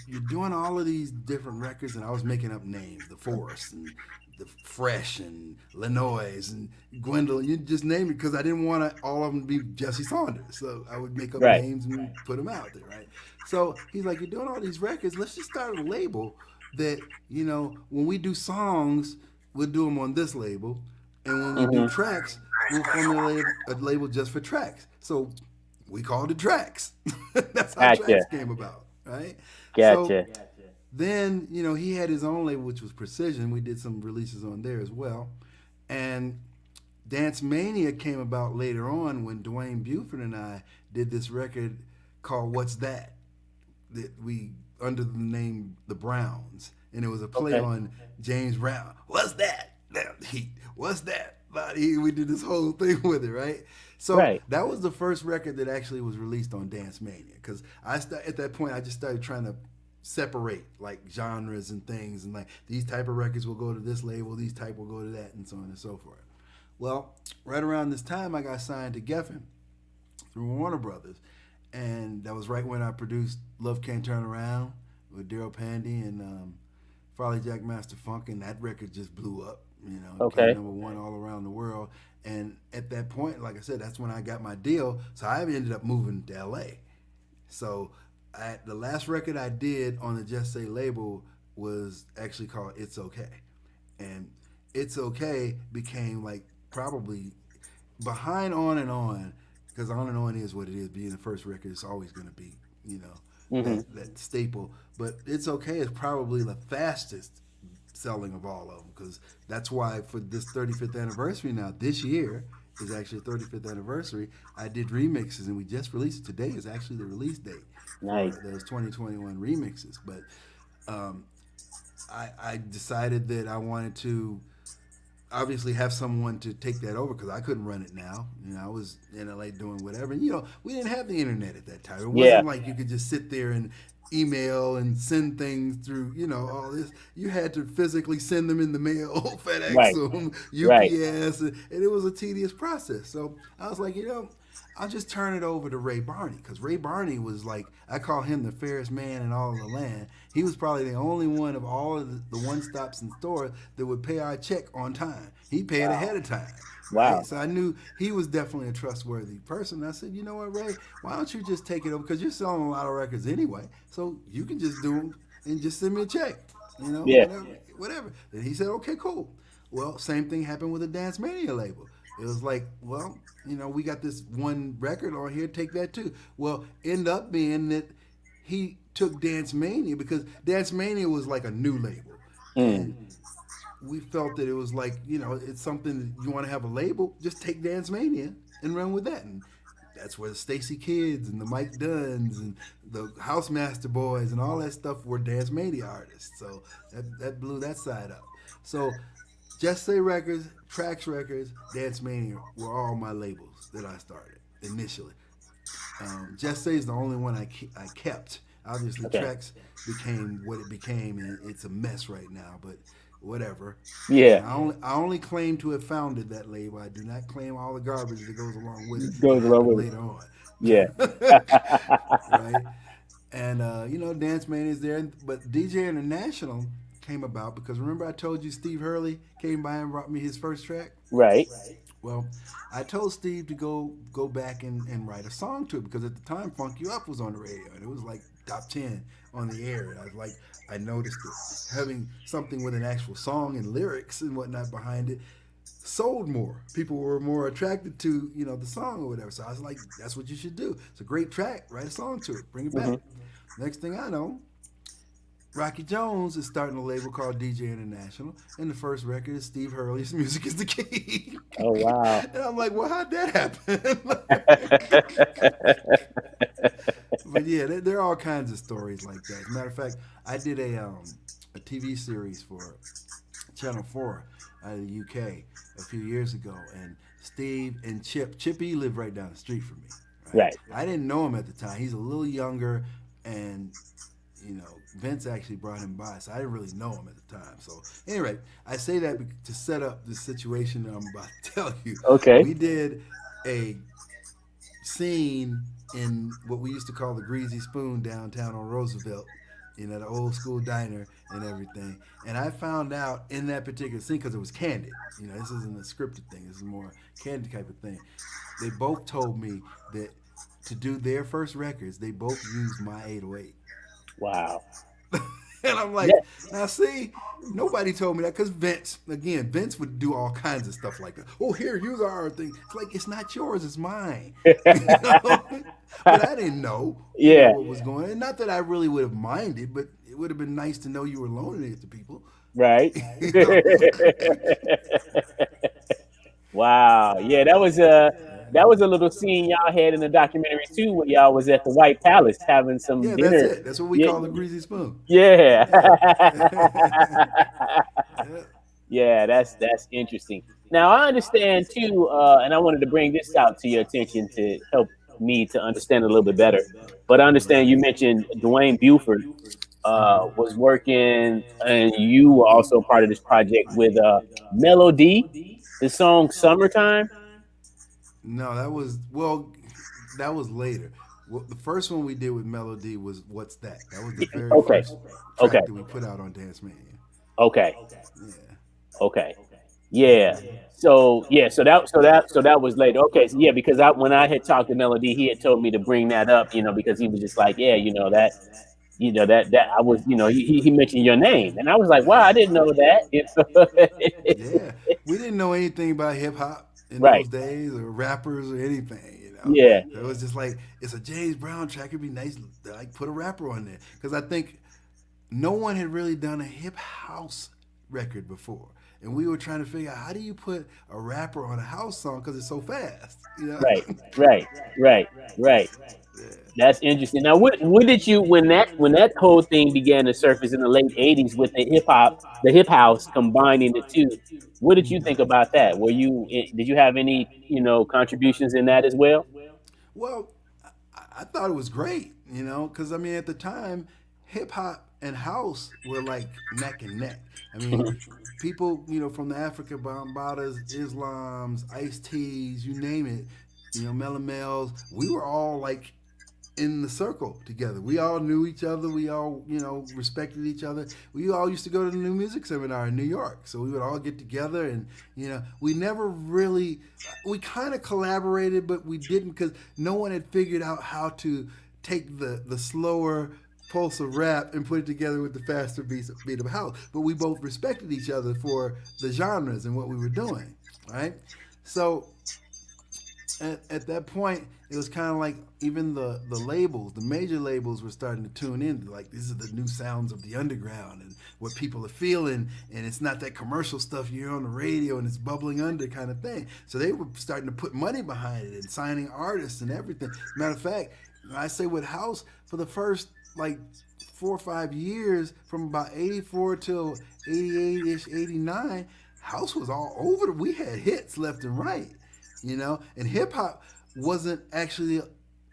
You're doing all of these different records, and I was making up names, the Forest and the Fresh and Lenoy's and Gwendolyn. You just name it because I didn't want all of them to be Jesse Saunders. So I would make up names and put them out there, right? So he's like, you're doing all these records. Let's just start a label that, when we do songs, we'll do them on this label. And when we do tracks, we'll formulate a label just for tracks. So we called it Tracks. That's how Tracks came about, right? Gotcha. So then, he had his own label, which was Precision. We did some releases on there as well. And Dance Mania came about later on when Dwayne Buford and I did this record called What's That we under the name The Browns. And it was a play on James Brown. What's that? What's that? We did this whole thing with it, right? So that was the first record that actually was released on Dance Mania, because at that point I just started trying to separate like genres and things, and like these type of records will go to this label, these type will go to that, and so on and so forth. Well, right around this time, I got signed to Geffen through Warner Brothers, and that was right when I produced "Love Can't Turn Around" with Daryl Pandy and Farley Jack Master Funk, and that record just blew up. You know, it Okay. came #1 all around the world. And at that point, like I said, that's when I got my deal. So I ended up moving to LA. So the last record I did on the Just Say label was actually called "It's Okay," and "It's Okay" became like probably behind "On and On," because "On and On" is what it is. Being the first record, it's always going to be, you know, that staple. But "It's Okay" is probably the fastest selling of all of them, because that's why for this 35th anniversary now, this year is actually 35th anniversary. I did remixes, and we just released it. Today is actually the release date Nice. for those 2021 remixes. But I decided that I wanted to obviously have someone to take that over, because I couldn't run it now. You know, I was in LA doing whatever. And, you know, we didn't have the internet at that time. It Yeah. wasn't like you could just sit there and email and send things through, you know, all this. You had to physically send them in the mail, FedEx Right. them, Right. UPS, and it was a tedious process. So I was like, you know, I'll just turn it over to Ray Barney, because Ray Barney was like, I call him the fairest man in all of the land. He was probably the only one of all of the one-stops and stores that would pay our check on time. He paid ahead of time. Wow. Right? So I knew he was definitely a trustworthy person. I said, you know what, Ray, why don't you just take it over? Because you're selling a lot of records anyway, so you can just do them and just send me a check. You know, Yeah. whatever. And he said, okay, cool. Well, same thing happened with the Dance Mania label. It was like, well, you know, we got this one record on here, take that too. Well, end up being that he took Dance Mania, because Dance Mania was like a new label. And we felt that it was like, you know, it's something you want to have a label, just take Dance Mania and run with that. And that's where the Stacy Kids and the Mike Dunns and the Housemaster Boys and all that stuff were Dance Mania artists. So that blew that side up. So Just Say Records, Trax Records, Dance Mania were all my labels that I started initially. Just Say is the only one I kept. Obviously, Okay. Trax became what it became, and it's a mess right now. But whatever. Yeah. I only claim to have founded that label. I do not claim all the garbage that goes along with it. Goes that along happened with it. later on. Yeah. Right? And you know, Dance Mania is there, but DJ International came about because remember I told you Steve Hurley came by and brought me his first track? Right. Well, I told Steve to go back and write a song to it, because at the time Funk You Up was on the radio and it was like top 10 on the air. And I was like, I noticed it. Having something with an actual song and lyrics and whatnot behind it sold more. People were more attracted to, you know, the song or whatever. So I was like, that's what you should do. It's a great track. Write a song to it. Bring it back. Next thing I know, Rocky Jones is starting a label called DJ International, and the first record is Steve Hurley's "Music Is the Key." Oh, wow. And I'm like, well, how'd that happen? But yeah, there are all kinds of stories like that. As a matter of fact, I did a TV series for Channel 4 out of the UK a few years ago, and Steve and Chippy lived right down the street from me. Right. I didn't know him at the time. He's a little younger, and you know, Vince actually brought him by, so I didn't really know him at the time. So anyway, I say that to set up the situation that I'm about to tell you. Okay. We did a scene in what we used to call the Greasy Spoon downtown on Roosevelt, you know, the old school diner and everything. And I found out in that particular scene, because it was candid, you know, this isn't a scripted thing, this is more candid type of thing. They both told me that to do their first records, they both used my 808. Wow. And I'm like, now see, nobody told me that, because Vince would do all kinds of stuff like that. Oh, here, use our thing. It's like, it's not yours, it's mine. You know? But I didn't know, Yeah. what was going on. Not that I really would have minded, but it would have been nice to know you were loaning it to people. Right. You know? Wow. Yeah, that was a little scene y'all had in the documentary too, where y'all was at the White Palace having some Yeah, dinner. that's it. That's what we call the Greasy Spoon. Yeah. Yeah. Yeah, that's interesting. Now I understand too, and I wanted to bring this out to your attention to help me to understand a little bit better. But I understand you mentioned Dwayne Buford was working, and you were also part of this project with Melody, the song "Summertime." No, that was well, that was later. Well, the first one we did with Melody was "What's That." That was the very Okay, first okay, track that we put out on Dance Mania. okay, Yeah, okay. Yeah. So that was later. Okay. So yeah, because when I had talked to Melody, he had told me to bring that up, because he was just like, yeah, that I was, he mentioned your name, and I was like, wow, I didn't know that. yeah. We didn't know anything about hip hop in Right. those days or rappers or anything. Yeah. So it was just like it's a James Brown track. It'd be nice to like put a rapper on there because I think no one had really done a hip house record before. And we were trying to figure out how do you put a rapper on a house song because it's so fast. Right. Right. Right. Right. Yeah. That's interesting. Now, what did you when that whole thing began to surface in the late '80s with the hip house combining the two? What did you think about that? Did you have any contributions in that as well? Well, I thought it was great, because I mean, at the time, hip hop and house were like neck and neck. I mean, people, from the Africa Bambatas, Islams, Ice T's, you name it, Melon Mels, we were all like in the circle together. We all knew each other. We all, respected each other. We all used to go to the New Music Seminar in New York. So we would all get together and, we never really, we kind of collaborated, but we didn't because no one had figured out how to take the slower pulse of rap and put it together with the faster beat of house. But we both respected each other for the genres and what we were doing, right? So at that point, it was kind of like even the labels, the major labels were starting to tune in. Like, these are the new sounds of the underground and what people are feeling. And it's not that commercial stuff you hear on the radio and it's bubbling under kind of thing. So they were starting to put money behind it and signing artists and everything. Matter of fact, I say with House, for the first like 4 or 5 years, from about 84 till 88-ish, 89, House was all over. We had hits left and right. And hip hop wasn't actually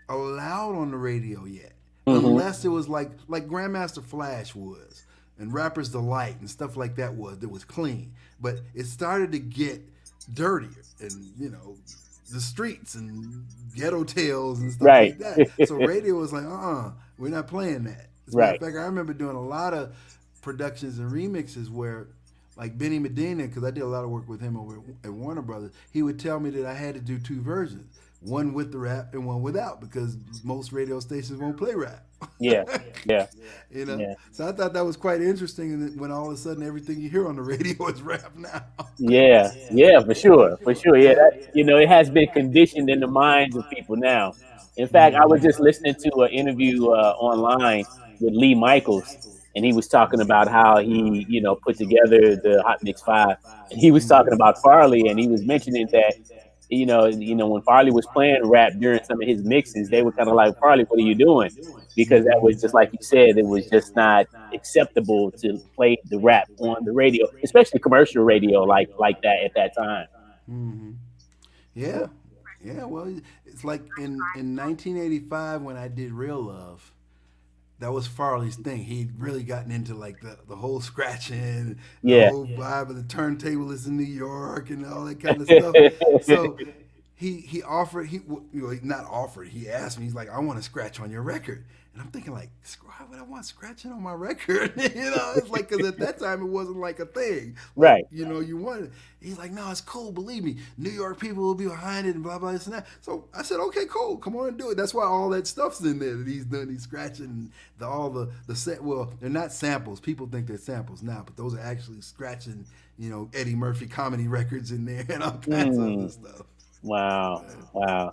allowed on the radio yet, Hmm. unless it was like Grandmaster Flash was, and Rapper's Delight and stuff like that was clean. But it started to get dirtier, and the streets and ghetto tales and stuff Right. like that. So radio was like, we're not playing that. As a matter of Right. fact, I remember doing a lot of productions and remixes where, like Benny Medina, because I did a lot of work with him over at Warner Brothers, he would tell me that I had to do two versions, one with the rap and one without, because most radio stations won't play rap. Yeah. Yeah. Yeah. So I thought that was quite interesting, and when all of a sudden everything you hear on the radio is rap now. Yeah, yeah, for sure, for sure. Yeah, Yeah. that it has been conditioned in the minds of people now. In fact, I was just listening to an interview online with Lee Michaels, and he was talking about how he, put together the Hot Mix Five, and he was talking about Farley, and he was mentioning that, when Farley was playing rap during some of his mixes, they were kind of like, Farley, what are you doing? Because that was just like you said, it was just not acceptable to play the rap on the radio, especially commercial radio like that at that time. Hmm. Yeah. Yeah. Well, it's like in 1985 when I did Real Love. That was Farley's thing. He'd really gotten into like the whole scratching, the Yeah. whole vibe of the turntablists in New York and all that kind of stuff. So he offered not offered. He asked me. He's like, I want to scratch on your record, and I'm thinking like, why would I want scratching on my record? It's like because at that time it wasn't like a thing. Like Right. you wanted. He's like, no, it's cool. Believe me, New York people will be behind it and blah blah this and that. So I said, okay, cool. Come on and do it. That's why all that stuff's in there that he's done. He's scratching all the set. Well, they're not samples. People think they're samples now, but those are actually scratching. Eddie Murphy comedy records in there and all kinds of other stuff. Wow. Wow.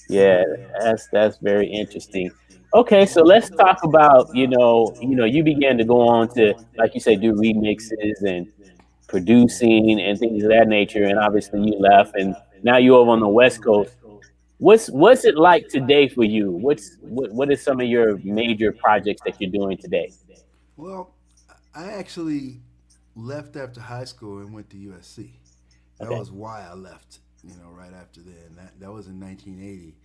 Yeah, that's very interesting. Okay, so let's talk about, you began to go on to, like you say, do remixes and producing and things of that nature, and obviously you left, and now you're over on the West Coast. What's it like today for you? What is some of your major projects that you're doing today? Well, I actually left after high school and went to USC. That Okay. was why I left, right after then. That was in 1980.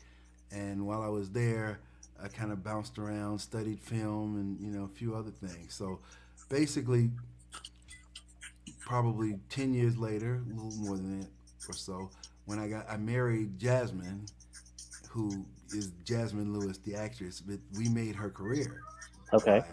And while I was there, I kind of bounced around, studied film, and a few other things. So basically, probably 10 years later, a little more than that or so, when I married Jasmine, who is Jasmine Lewis, the actress. But we made her career Okay. by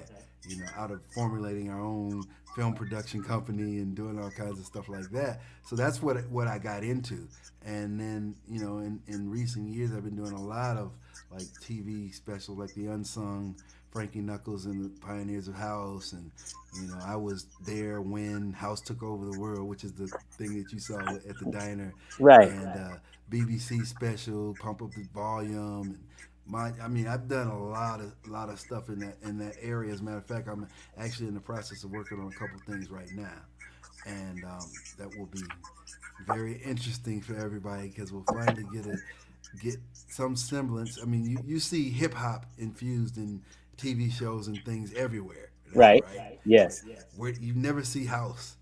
out of formulating our own film production company and doing all kinds of stuff like that. So that's what I got into. And then in recent years I've been doing a lot of like TV specials, like the Unsung, Frankie Knuckles and the Pioneers of House, and I was there when House took over the world, which is the thing that you saw at the diner, Right. and BBC special, Pump Up the Volume, and I've done a lot of stuff in that area. As a matter of fact, I'm actually in the process of working on a couple things right now, and that will be very interesting for everybody because we'll finally get some semblance. I mean, you see hip hop infused in TV shows and things everywhere now, Right. right? Yes. Where you never see house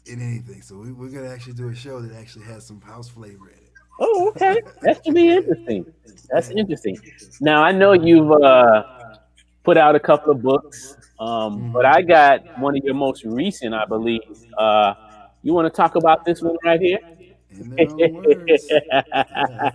in anything. So we're gonna actually do a show that actually has some house flavor in it. Oh, okay. That should be interesting. That's Yeah. interesting. Now I know you've put out a couple of books, but I got one of your most recent, I believe. You want to talk about this one right here? In their own words. Yeah,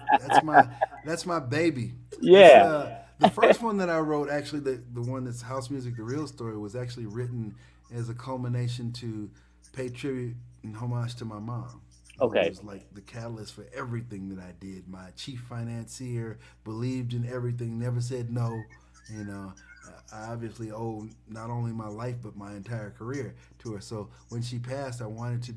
that's my baby. It's Yeah. the first one that I wrote. Actually, the one that's House Music, the real story, was actually written as a culmination to pay tribute and homage to my mom, who Okay. was like the catalyst for everything that I did. My chief financier, believed in everything, never said no. You know, I obviously owe not only my life but my entire career to her. So when she passed, I wanted to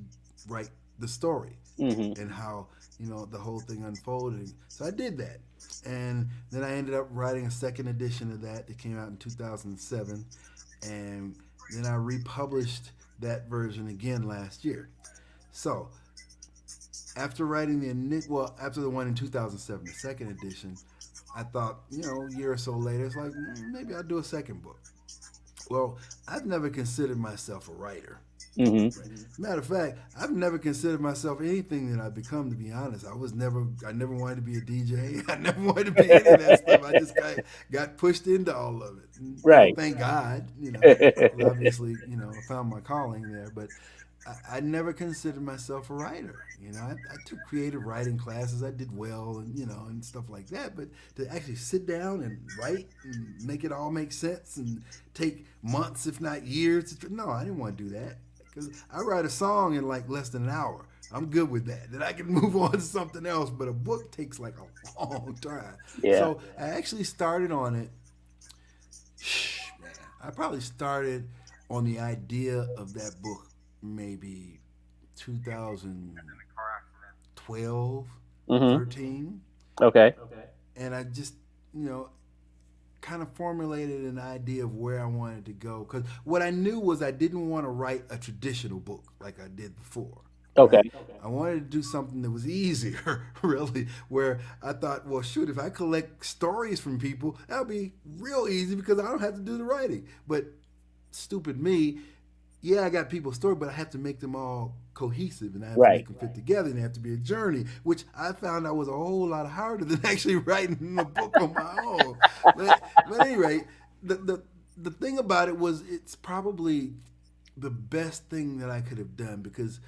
write the story Hmm. and how the whole thing unfolded. So I did that, and then I ended up writing a second edition of that came out in 2007, and then I republished that version again last year. So after writing after the one in 2007, the second edition, I thought a year or so later, it's like maybe I'll do a second book. Well, I've never considered myself a writer. Hmm. Right. Matter of fact, I've never considered myself anything that I've become. To be honest, I never wanted to be a DJ. I never wanted to be any of that stuff. I just got pushed into all of it. And, Right. thank God, obviously, I found my calling there. But I never considered myself a writer. I took creative writing classes. I did well, and stuff like that. But to actually sit down and write and make it all make sense and take months, if not years, no, I didn't want to do that. Because I write a song in like less than an hour. I'm good with that. Then I can move on to something else. But a book takes like a long time. Yeah. So I actually started on it. Man, I probably started on the idea of that book maybe 2012, Hmm. 13. Okay. And I just, kind of formulated an idea of where I wanted to go. Because what I knew was I didn't want to write a traditional book like I did before. Okay. Right? I wanted to do something that was easier, really, where I thought, well, shoot, if I collect stories from people, that'll be real easy because I don't have to do the writing. But stupid me, yeah, I got people's story, but I have to make them all cohesive and I have to Right. make them fit together and they have to be a journey, which I found out was a whole lot harder than actually writing a book on my own. But at any rate, the thing about it was it's probably the best thing that I could have done because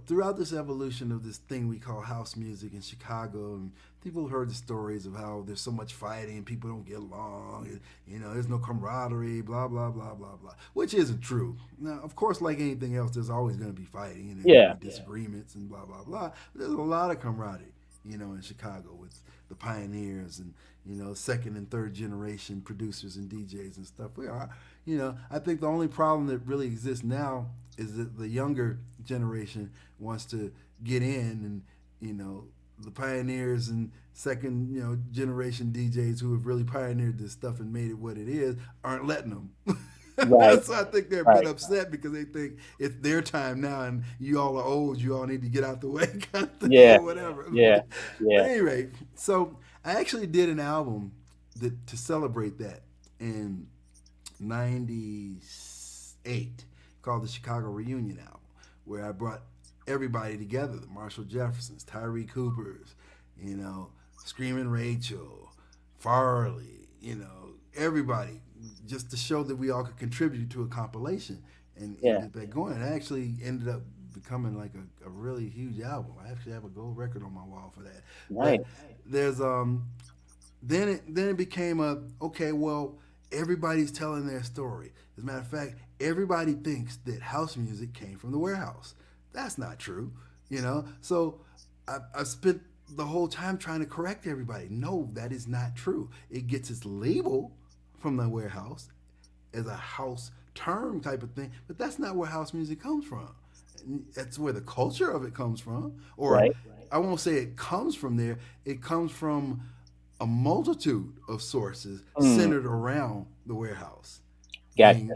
throughout this evolution of this thing we call house music in Chicago, and people have heard the stories of how there's so much fighting and people don't get along, and, there's no camaraderie, blah, blah, blah, blah, blah, which isn't true. Now, of course, like anything else, there's always going to be fighting and there's Yeah. going to be disagreements and blah, blah, blah. But there's a lot of camaraderie, in Chicago with the pioneers and, second and third generation producers and DJs and stuff. We are, I think the only problem that really exists now is that the younger generation wants to get in and, the pioneers and second, generation DJs who have really pioneered this stuff and made it what it is aren't letting them. Right. So I think they're a Right. bit upset because they think it's their time now and you all are old, you all need to get out the way kind of thing Yeah. or whatever. Yeah. But Yeah. anyway, so I actually did an album to celebrate that in 98 called the Chicago Reunion album, where I brought everybody together, the Marshall Jeffersons, Tyree Coopers, Screaming Rachel, Farley, everybody, just to show that we all could contribute to a compilation and Yeah. get that going. It actually ended up becoming like a really huge album. I actually have a gold record on my wall for that. Nice. But there's then it became a okay, well, everybody's telling their story. As a matter of fact, everybody thinks that house music came from the warehouse. That's not true, So I spent the whole time trying to correct everybody. No, that is not true. It gets its label from the warehouse as a house term type of thing, but that's not where house music comes from. That's where the culture of it comes from. Or Right. I won't say it comes from there, it comes from a multitude of sources centered around the warehouse Gotcha. being,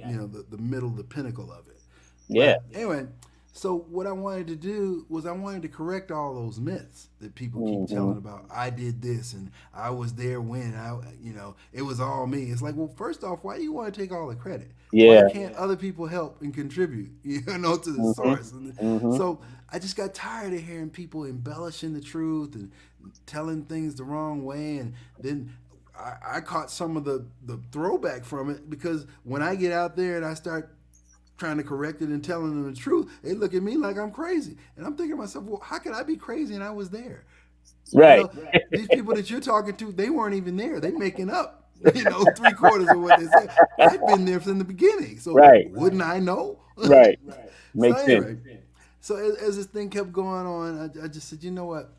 the middle, the pinnacle of it. Yeah. But anyway, so what I wanted to do was I wanted to correct all those myths that people keep telling about. I did this and I was there when it was all me. It's like, well, first off, why do you want to take all the credit? Yeah. Why can't other people help and contribute, to the source? And so I just got tired of hearing people embellishing the truth and telling things the wrong way, and then I caught some of the throwback from it because when I get out there and I start trying to correct it and telling them the truth, they look at me like I'm crazy. And I'm thinking to myself, well, how could I be crazy and I was there? Right. These people that you're talking to, they weren't even there. They making up, 3/4 of what they said. I've been there from the beginning. So Right. wouldn't I know? Right. So Makes anyway, sense. so as this thing kept going on, I just said, you know what?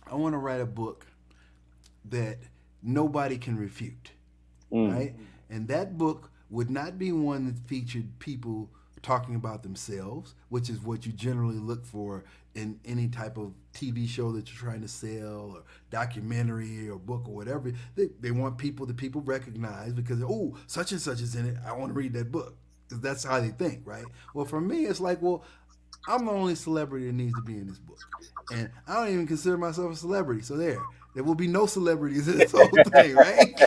I want to write a book that nobody can refute, right? And that book would not be one that featured people talking about themselves, which is what you generally look for in any type of TV show that you're trying to sell or documentary or book or whatever. They want people that people recognize because, oh, such and such is in it. I want to read that book because that's how they think, right? Well, for me, it's like, well, I'm the only celebrity that needs to be in this book. And I don't even consider myself a celebrity. So there will be no celebrities in this whole thing, right?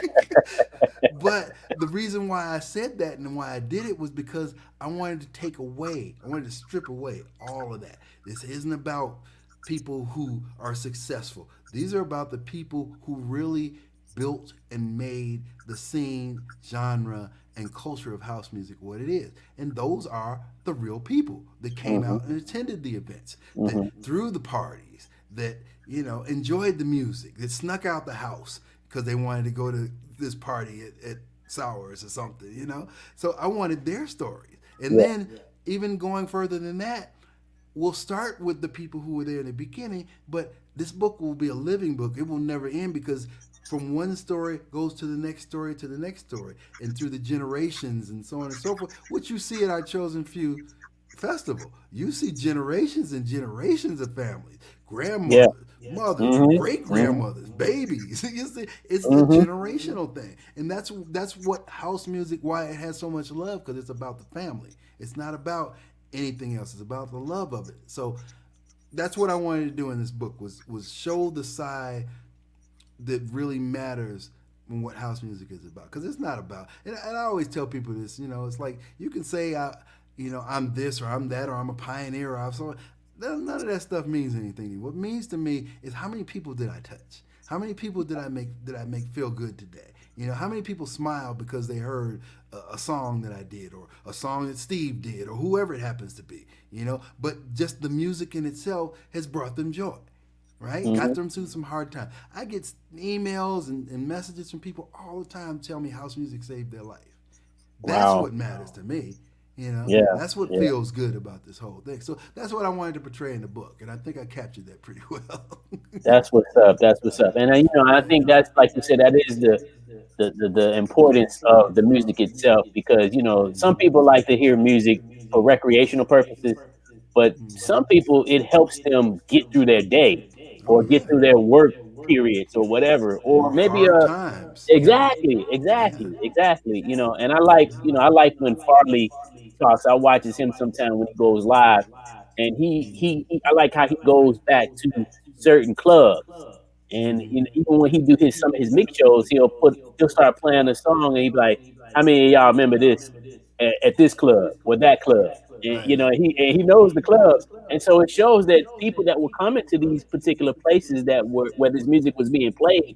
But the reason why I said that and why I did it was because I wanted to strip away all of that. This isn't about people who are successful. These are about the people who really built and made the scene, genre, and culture of house music what it is. And those are the real people that came out and attended the events, that threw the parties, that, enjoyed the music, that snuck out the house because they wanted to go to this party at Sours or something, So I wanted their stories. And then even going further than that, we'll start with the people who were there in the beginning, but this book will be a living book. It will never end because from one story goes to the next story to the next story and through the generations and so on and so forth, which you see at our Chosen Few festival. You see generations and generations of families, grandmothers, mothers, great grandmothers, babies. You see, it's a generational thing, and that's what house music. Why it has so much love because it's about the family. It's not about anything else. It's about the love of it. So that's what I wanted to do in this book was show the side that really matters in what house music is about. Because it's not about, and I always tell people this. It's like you can say I'm this or I'm that or I'm a pioneer or I'm so. None of that stuff means anything. What means to me is how many people did I touch? How many people did I make feel good today? How many people smiled because they heard a song that I did or a song that Steve did or whoever it happens to be, But just the music in itself has brought them joy, right? Got them through some hard times. I get emails and messages from people all the time tell me house music saved their life. That's what matters to me. That's what feels good about this whole thing. So that's what I wanted to portray in the book, and I think I captured that pretty well. That's what's up. That's what's up. And I think that's, like you said, that is the importance of the music itself, because some people like to hear music for recreational purposes, but some people it helps them get through their day or get through their work periods or whatever, or maybe hard times. exactly. And I like when Farley talks. I watches him sometime when he goes live, and he I like how he goes back to certain clubs. And even when he do some of his mix shows, he'll start playing a song, and he'll be like, "How many of y'all remember this at this club or that club?" And he knows the clubs, and so it shows that people that were coming to these particular places where this music was being played,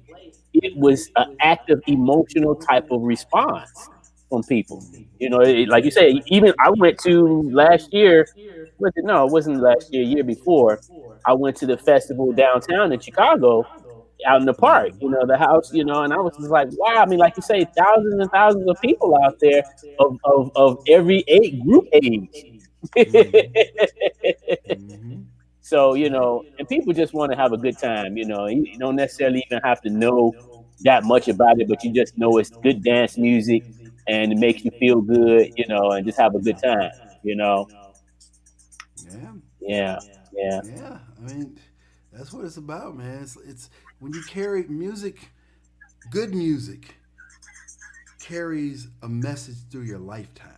it was an active emotional type of response from people. You know, like you say, even I went to last year. Was it? No, it wasn't last year. Year before, I went to the festival downtown in Chicago, out in the park. You know, the house. You know, and I was just like, wow. I mean, like you say, thousands and thousands of people out there of every group age. Mm-hmm. So, That's right. and people just want to have a good time. You don't necessarily even have to know that much about it, but you just know it's good dance music and it makes you feel good, and just have a good time, you know. Yeah. Yeah, yeah, Yeah. I mean, that's what it's about, man. It's when you carry music, good music carries a message through your lifetime.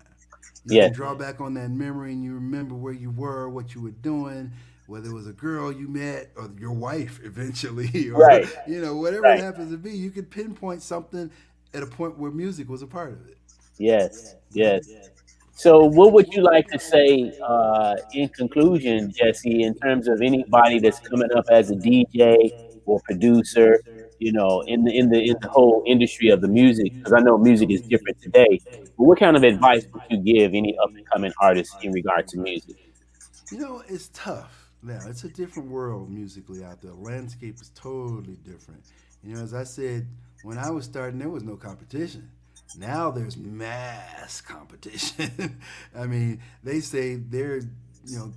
You yes, can draw back on that memory and you remember where you were, what you were doing, whether it was a girl you met or your wife eventually, or right, whatever it right. happens to be. You could pinpoint something at a point where music was a part of it. Yes, Yeah. yes. So, what would you like to say in conclusion, Jesse, in terms of anybody that's coming up as a DJ or producer, in the whole industry of the music? Because I know music is different today. But what kind of advice would you give any up and coming artists in regard to music? It's tough. Now, it's a different world musically out there. The landscape is totally different. As I said, when I was starting, there was no competition. Now there's mass competition. I mean, they say there are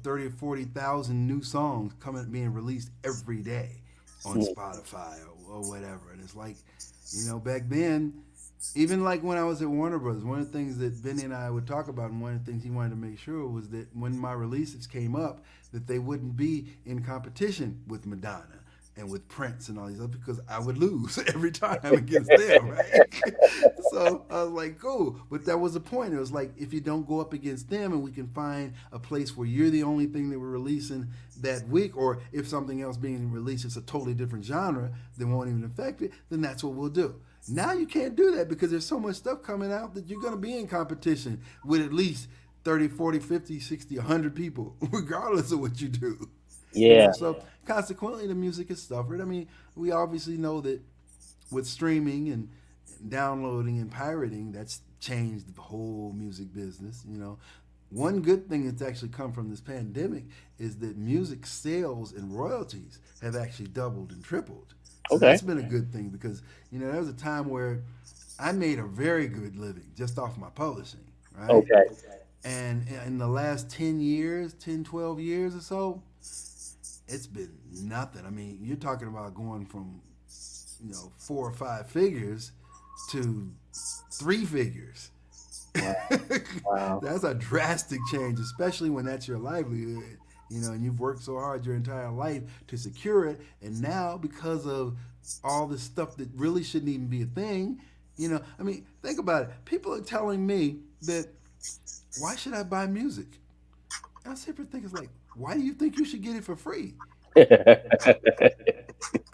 30 or 40,000 new songs being released every day on Spotify or whatever. And it's like, back then, even like when I was at Warner Brothers, one of the things that Vinny and I would talk about, and one of the things he wanted to make sure was that when my releases came up, that they wouldn't be in competition with Madonna and with Prince and all these other, because I would lose every time against them, right? So I was like, cool. But that was the point. It was like, if you don't go up against them and we can find a place where you're the only thing that we're releasing that week, or if something else being released is a totally different genre that won't even affect it, then that's what we'll do. Now you can't do that because there's so much stuff coming out that you're going to be in competition with at least 30, 40, 50, 60, 100 people, regardless of what you do. Yeah, So consequently, the music has suffered. I mean, we obviously know that with streaming and downloading and pirating, that's changed the whole music business. One good thing that's actually come from this pandemic is that music sales and royalties have actually doubled and tripled. So okay, that's been a good thing because there was a time where I made a very good living just off my publishing, right? okay. And in the last 10 years, 10, 12 years or so, it's been nothing. I mean, you're talking about going from, 4 or 5 figures to 3 figures. Wow, wow. That's a drastic change, especially when that's your livelihood, and you've worked so hard your entire life to secure it. And now, because of all this stuff that really shouldn't even be a thing, I mean, think about it. People are telling me that, why should I buy music? And I sit here thinking, like, why do you think you should get it for free? I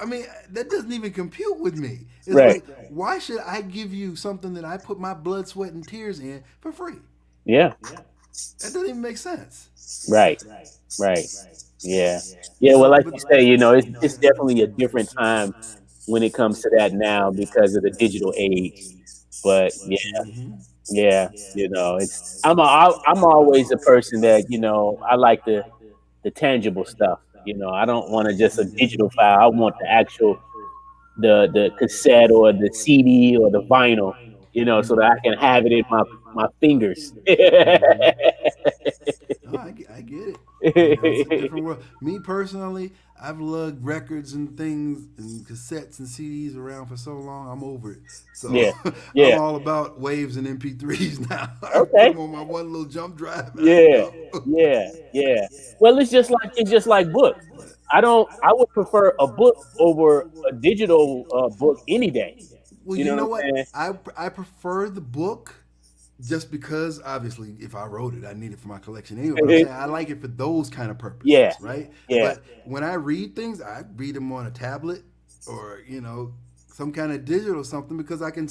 mean, that doesn't even compute with me. It's Right. like, why should I give you something that I put my blood, sweat, and tears in for free? Yeah. That doesn't even make sense. Right. Right. Yeah. Yeah. Well, So, like but you say, it's definitely a different time when it comes to that now because of the digital age. But yeah, mm-hmm. yeah, I'm always a person that I like the tangible stuff. I don't want to just a digital file. I want the actual the cassette or the CD or the vinyl. So that I can have it in my fingers. Mm-hmm. No, I get it. It's a different world. Me personally, I've lugged records and things and cassettes and CDs around for so long, I'm over it. So Yeah, I'm yeah. all about waves and MP3s now. I put Okay. them on my one little jump drive and I Yeah, go. yeah, yeah. Well, it's just like books. I would prefer a book over a digital book any day. Well, You you know know what I'm what? saying? I prefer the book just because obviously if I wrote it, I need it for my collection anyway. But I'm saying I like it for those kind of Yeah, purposes, right? yeah. But when I read things, I read them on a tablet or some kind of digital something because I can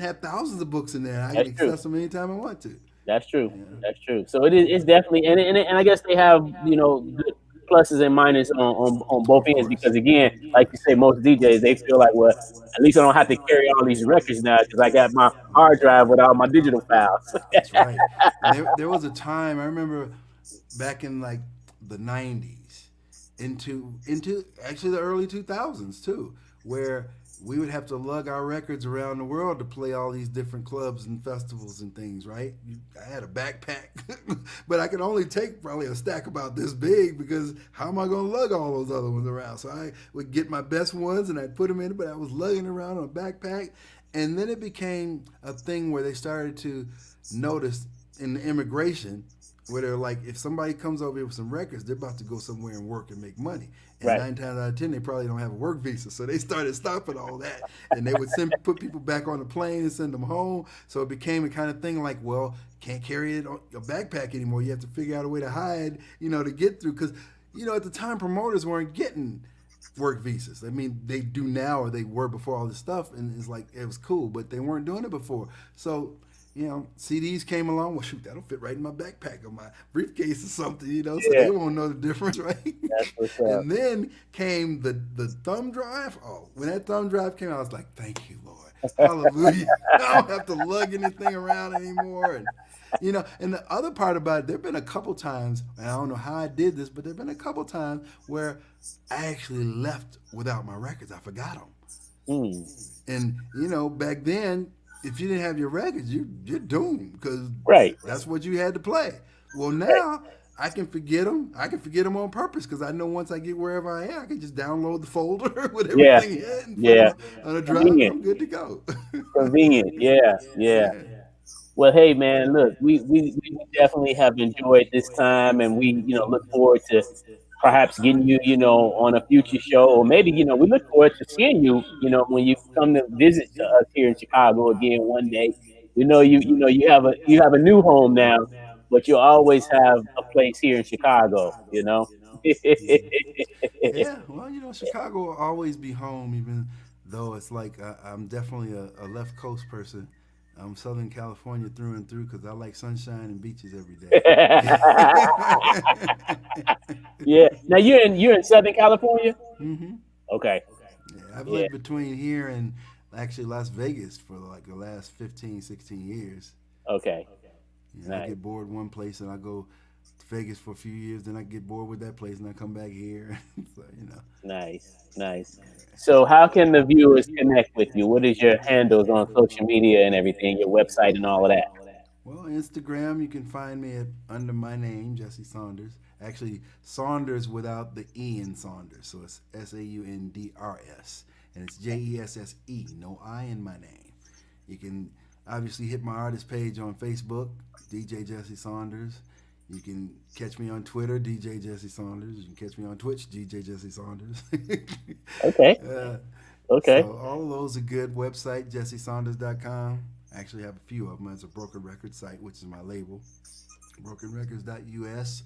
have thousands of books in there. And I can That's true. access them anytime I want to. That's true. Yeah. That's true. So it's definitely, and I guess they have good pluses and minuses on both Of ends course. because again, like you say, most DJs they feel like, well, at least I don't have to carry all these records now because I got my hard drive with all my digital files. That's right. And there was a time I remember back in like the '90s into actually the early 2000s too, where we would have to lug our records around the world to play all these different clubs and festivals and things, right? I had a backpack, but I could only take probably a stack about this big because how am I going to lug all those other ones around? So I would get my best ones and I'd put them in, but I was lugging around on a backpack. And then it became a thing where they started to notice in the immigration where they're like, if somebody comes over here with some records, they're about to go somewhere and work and make money. And Right. 9 times out of 10, they probably don't have a work visa. So they started stopping all that. And they would put people back on the plane and send them home. So it became a kind of thing like, well, can't carry it on your backpack anymore. You have to figure out a way to hide, to get through. Because, at the time, promoters weren't getting work visas. I mean, they do now or they were before all this stuff. And it's like, it was cool, but they weren't doing it before. So CDs came along. Well, shoot, that'll fit right in my backpack or my briefcase or something, so Yeah. they won't know the difference, right? That's what's up. And then came the thumb drive. Oh, when that thumb drive came out, I was like, thank you, Lord. Hallelujah. I don't have to lug anything around anymore. And, and the other part about it, there have been a couple times, and I don't know how I did this, but there have been a couple times where I actually left without my records. I forgot them. And, back then, if you didn't have your records, you're doomed because Right. that's what you had to play. Well, now I can forget them. I can forget them on purpose because I know once I get wherever I am, I can just download the folder with Yeah. everything in and Yeah. put it on a drive. Convenient. I'm good to go. Convenient. Yeah. Well, hey, man, look, we definitely have enjoyed this time, and we, look forward to perhaps getting you, on a future show, or maybe, we look forward to seeing you, when you come to visit us here in Chicago again one day. We know you have a new home now, but you'll always have a place here in Chicago. Yeah, well, Chicago will always be home, even though it's like I'm definitely a left coast person. I'm Southern California through and through because I like sunshine and beaches every day. Yeah. Now you're in Southern California. Mm-hmm. Okay. Yeah, I've lived between here and actually Las Vegas for like the last 15, 16 years. Okay. I Nice. get bored one place and I go to Vegas for a few years, then I get bored with that place and I come back here. So, Nice. So how can the viewers connect with you? What is your handles on social media and everything, your website and all of that? Well, Instagram, you can find me under my name, Jesse Saunders. Actually, Saunders without the E in Saunders. So it's Saundrs. And it's JESSE, no I in my name. You can obviously hit my artist page on Facebook, DJ Jesse Saunders. You can catch me on Twitter, DJ Jesse Saunders. You can catch me on Twitch, DJ Jesse Saunders. Okay. Okay. So all of those are good. Website, jessesaunders.com. I actually have a few of them as a Broken Records site, which is my label, brokenrecords.us.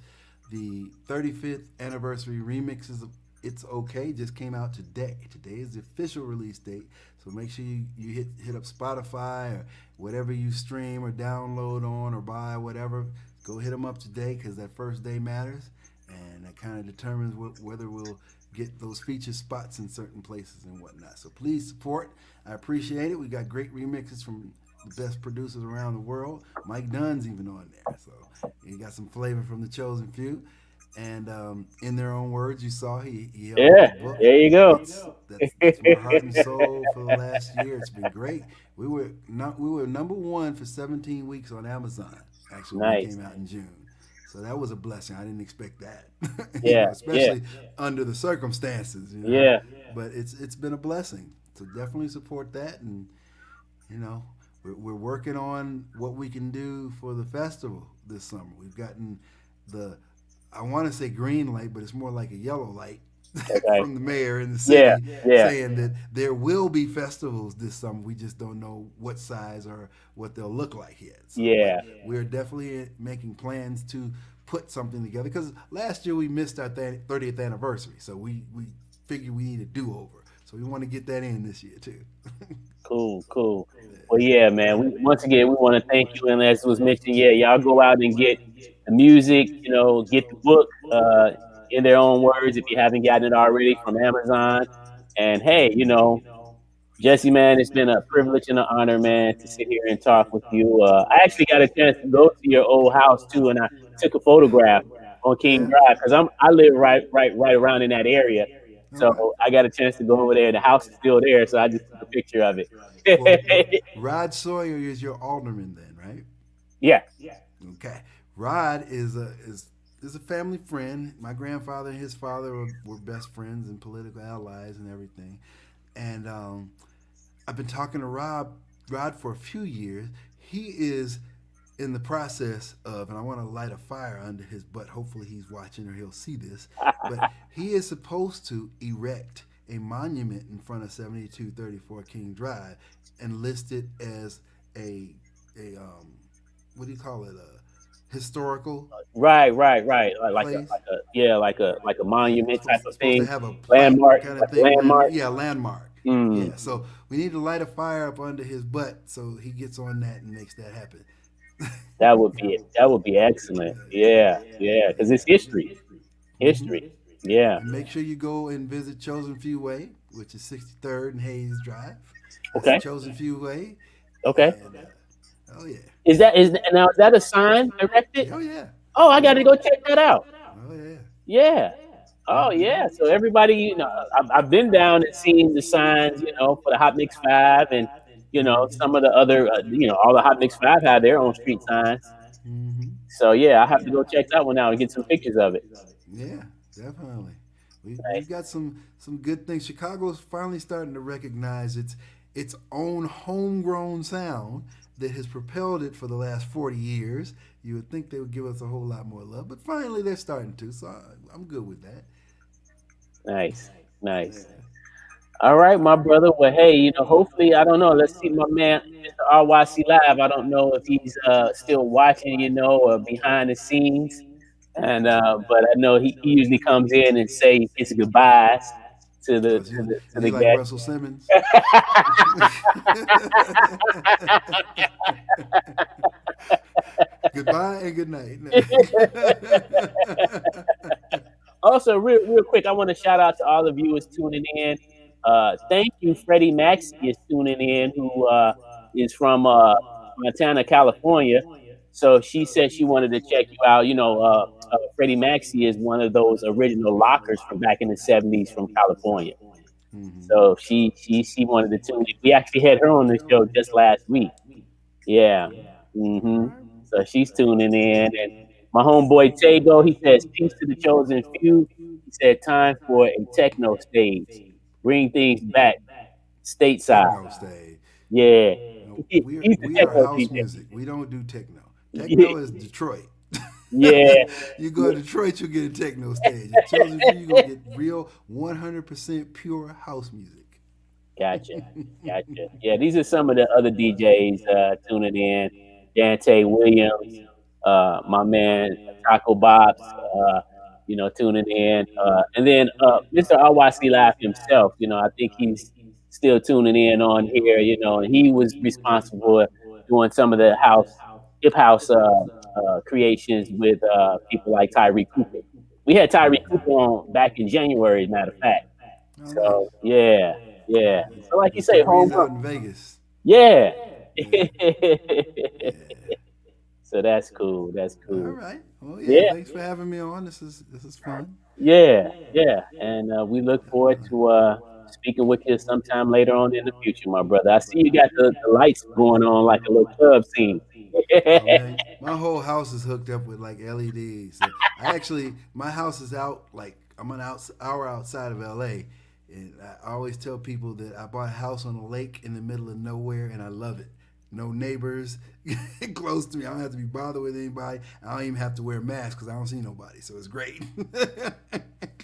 The 35th anniversary remixes of It's Okay just came out today. Today is the official release date. So make sure you hit up Spotify or whatever you stream or download on or buy, whatever. Go hit them up today because that first day matters. And that kind of determines whether we'll get those featured spots in certain places and whatnot. So please support. I appreciate it. We got great remixes from the best producers around the world. Mike Dunn's even on there. So you got some flavor from the chosen few. And in their own words, you saw he helped Yeah, the book. there you go. That's my heart and soul for the last year. It's been great. We were number one for 17 weeks on Amazon. Actually, when it Nice. came out in June. So that was a blessing. I didn't expect that. Yeah, especially under the circumstances. Yeah. But it's been a blessing. So definitely support that, and we're working on what we can do for the festival this summer. We've gotten I want to say green light, but it's more like a yellow light from the mayor in the city saying that there will be festivals this summer. We just don't know what size or what they'll look like yet. So, we're definitely making plans to put something together because last year we missed our 30th anniversary. So we figured we need a do-over. So we want to get that in this year too. Cool. Well, yeah, man. Once again, we want to thank you. And as was mentioned, y'all go out and get the music, get the book. in their own words, if you haven't gotten it already, from Amazon. And hey, Jesse, man, it's been a privilege and an honor, man, to sit here and talk with you. I actually got a chance to go to your old house too, and I took a photograph on King Yeah. Drive because I live right around in that area. All right. So I got a chance to go over there. The house is still there, so I just took a picture of Well, it. Rod Sawyer is your alderman then, right? Yeah. Okay. Rod is a family friend. My grandfather and his father were best friends and political allies and everything. And I've been talking to Rod for a few years. He is in the process of, and I want to light a fire under his butt. Hopefully he's watching or he'll see this. But he is supposed to erect a monument in front of 7234 King Drive and list it as a what do you call it? A historical Right. Like place. like a monument type of Supposed to thing, have a plaque landmark, kind like of a thing. landmark. Yeah, landmark. Mm, Yeah, so we need to light a fire up under his butt so he gets on that and makes that happen. that would be excellent. Yeah, because it's Hmm. history. Yeah. And make sure you go and visit Chosen Few Way, which is 63rd and Hayes Drive. That's the Okay. Chosen Few Way. Okay. And oh yeah, Is that a sign erected? oh yeah, Oh, I got to go check that out. oh yeah. Yeah. Oh yeah. So everybody, I've been down and seen the signs, for the Hot Mix Five, and some of the other, all the Hot Mix Five have their own street signs. Mm-hmm. So yeah, I have to go check that one out and get some pictures of it. Yeah, definitely. We've Nice. got some good things. Chicago's finally starting to recognize its own homegrown sound that has propelled it for the last 40 years. You would think they would give us a whole lot more love, but finally they're starting to. So I'm good with that. Nice. Nice. All right, my brother. Well, hey, hopefully, I don't know. Let's see my man, Mr. RYC Live. I don't know if he's still watching, or behind the scenes. And but I know he usually comes in and say his goodbyes to the Is to the to he the like guests. Russell Simmons? Goodbye and good night. Also, real quick, I want to shout out to all the viewers tuning in. Thank you, Freddie Maxey is tuning in, who is from Montana, California. So she said she wanted to check you out. Freddie Maxey is one of those original lockers from back in the '70s from California. Hmm. So she wanted to tune in. We actually had her on the show just last week. Yeah. All hmm right. So she's tuning in. And my homeboy Tago, he says, peace to the chosen few. He said, time for a techno stage. Bring things back stateside. Techno stay. Yeah. No, He's the we are techno house DJ. music. We don't do techno. Yeah. Techno is Detroit. Yeah. You go to Detroit, you get a techno stage. At Chosen Few, you gonna get real 100% pure house music. Gotcha. Gotcha. Yeah, these are some of the other DJs tuning in. Dante Williams, my man Taco Bob's, tuning in. And then Mr. RYC Live himself, I think he's still tuning in on here, and he was responsible for doing some of the hip house creations with people like Tyree Cooper. We had Tyree Cooper on back in January, as a matter of fact. Oh, So nice. yeah, yeah. So like you And say, Tyree's homegrown. out in Vegas. Yeah. Yeah. Yeah. So that's cool. That's All cool. right. Well, yeah. Yeah, Thanks for having me on. This is fun. yeah. And we look forward Definitely. to speaking with you sometime later on in the future, my brother. I see you got the lights going on like a little club scene. Oh man, my whole house is hooked up with like LEDs. So my house is out like I'm an hour outside of LA, and I always tell people that I bought a house on a lake in the middle of nowhere, and I love it. No neighbors close to me. I don't have to be bothered with anybody. I don't even have to wear a mask because I don't see nobody. So it's great.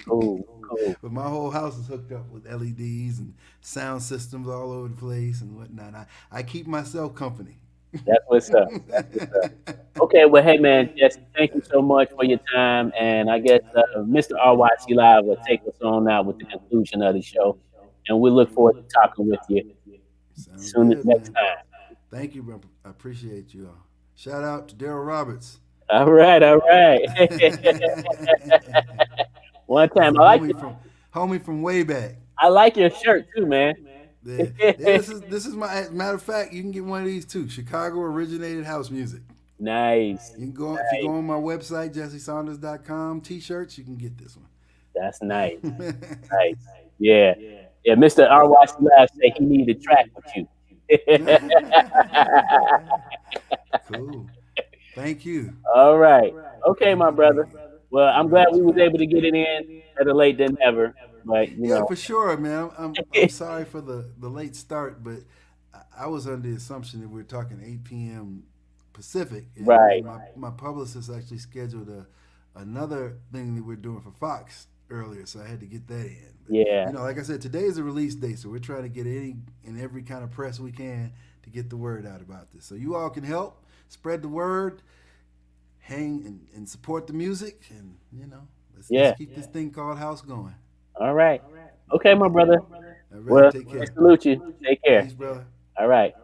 Cool, cool. But my whole house is hooked up with LEDs and sound systems all over the place and whatnot. I keep myself company. That's what's up. That's what's up. Okay, well, hey man, Jesse, thank you so much for your time, and I guess Mr. RYC Live will take us on now with the conclusion of the show, and we look forward to talking with you Sounds soon as good, next man. time. Thank you, bro. I appreciate you all. Shout out to Daryl Roberts. All right, all right. One That's time. the homie from way back. I like your shirt too, man. Yeah. Yeah, this is my matter of fact. You can get one of these too. Chicago originated house music. Nice. You can go if you go on my website jessesaunders.com. T-shirts, you can get this one. That's nice. Nice. Yeah. Yeah. Mr. R.Y.C. Lab said he needed a track with you. Cool. Thank you. All right. Okay, my brother. Thank you. Well, I'm glad we was Right. able to get it in. Better late than never. But you Yeah, know. for sure, man. I'm sorry for the late start, but I was under the assumption that we are talking 8 p.m. Pacific, and Right. my publicist actually scheduled another thing that we're doing for Fox earlier, so I had to get that in. But, Yeah. you know, like I said, today is the release date, so we're trying to get any and every kind of press we can to get the word out about this. So you all can help spread the word, hang and support the music, and you know, let's keep this thing called house going. All right. Okay, my brother. All right, Well, take I care. salute you. Take care. Peace, brother. All right.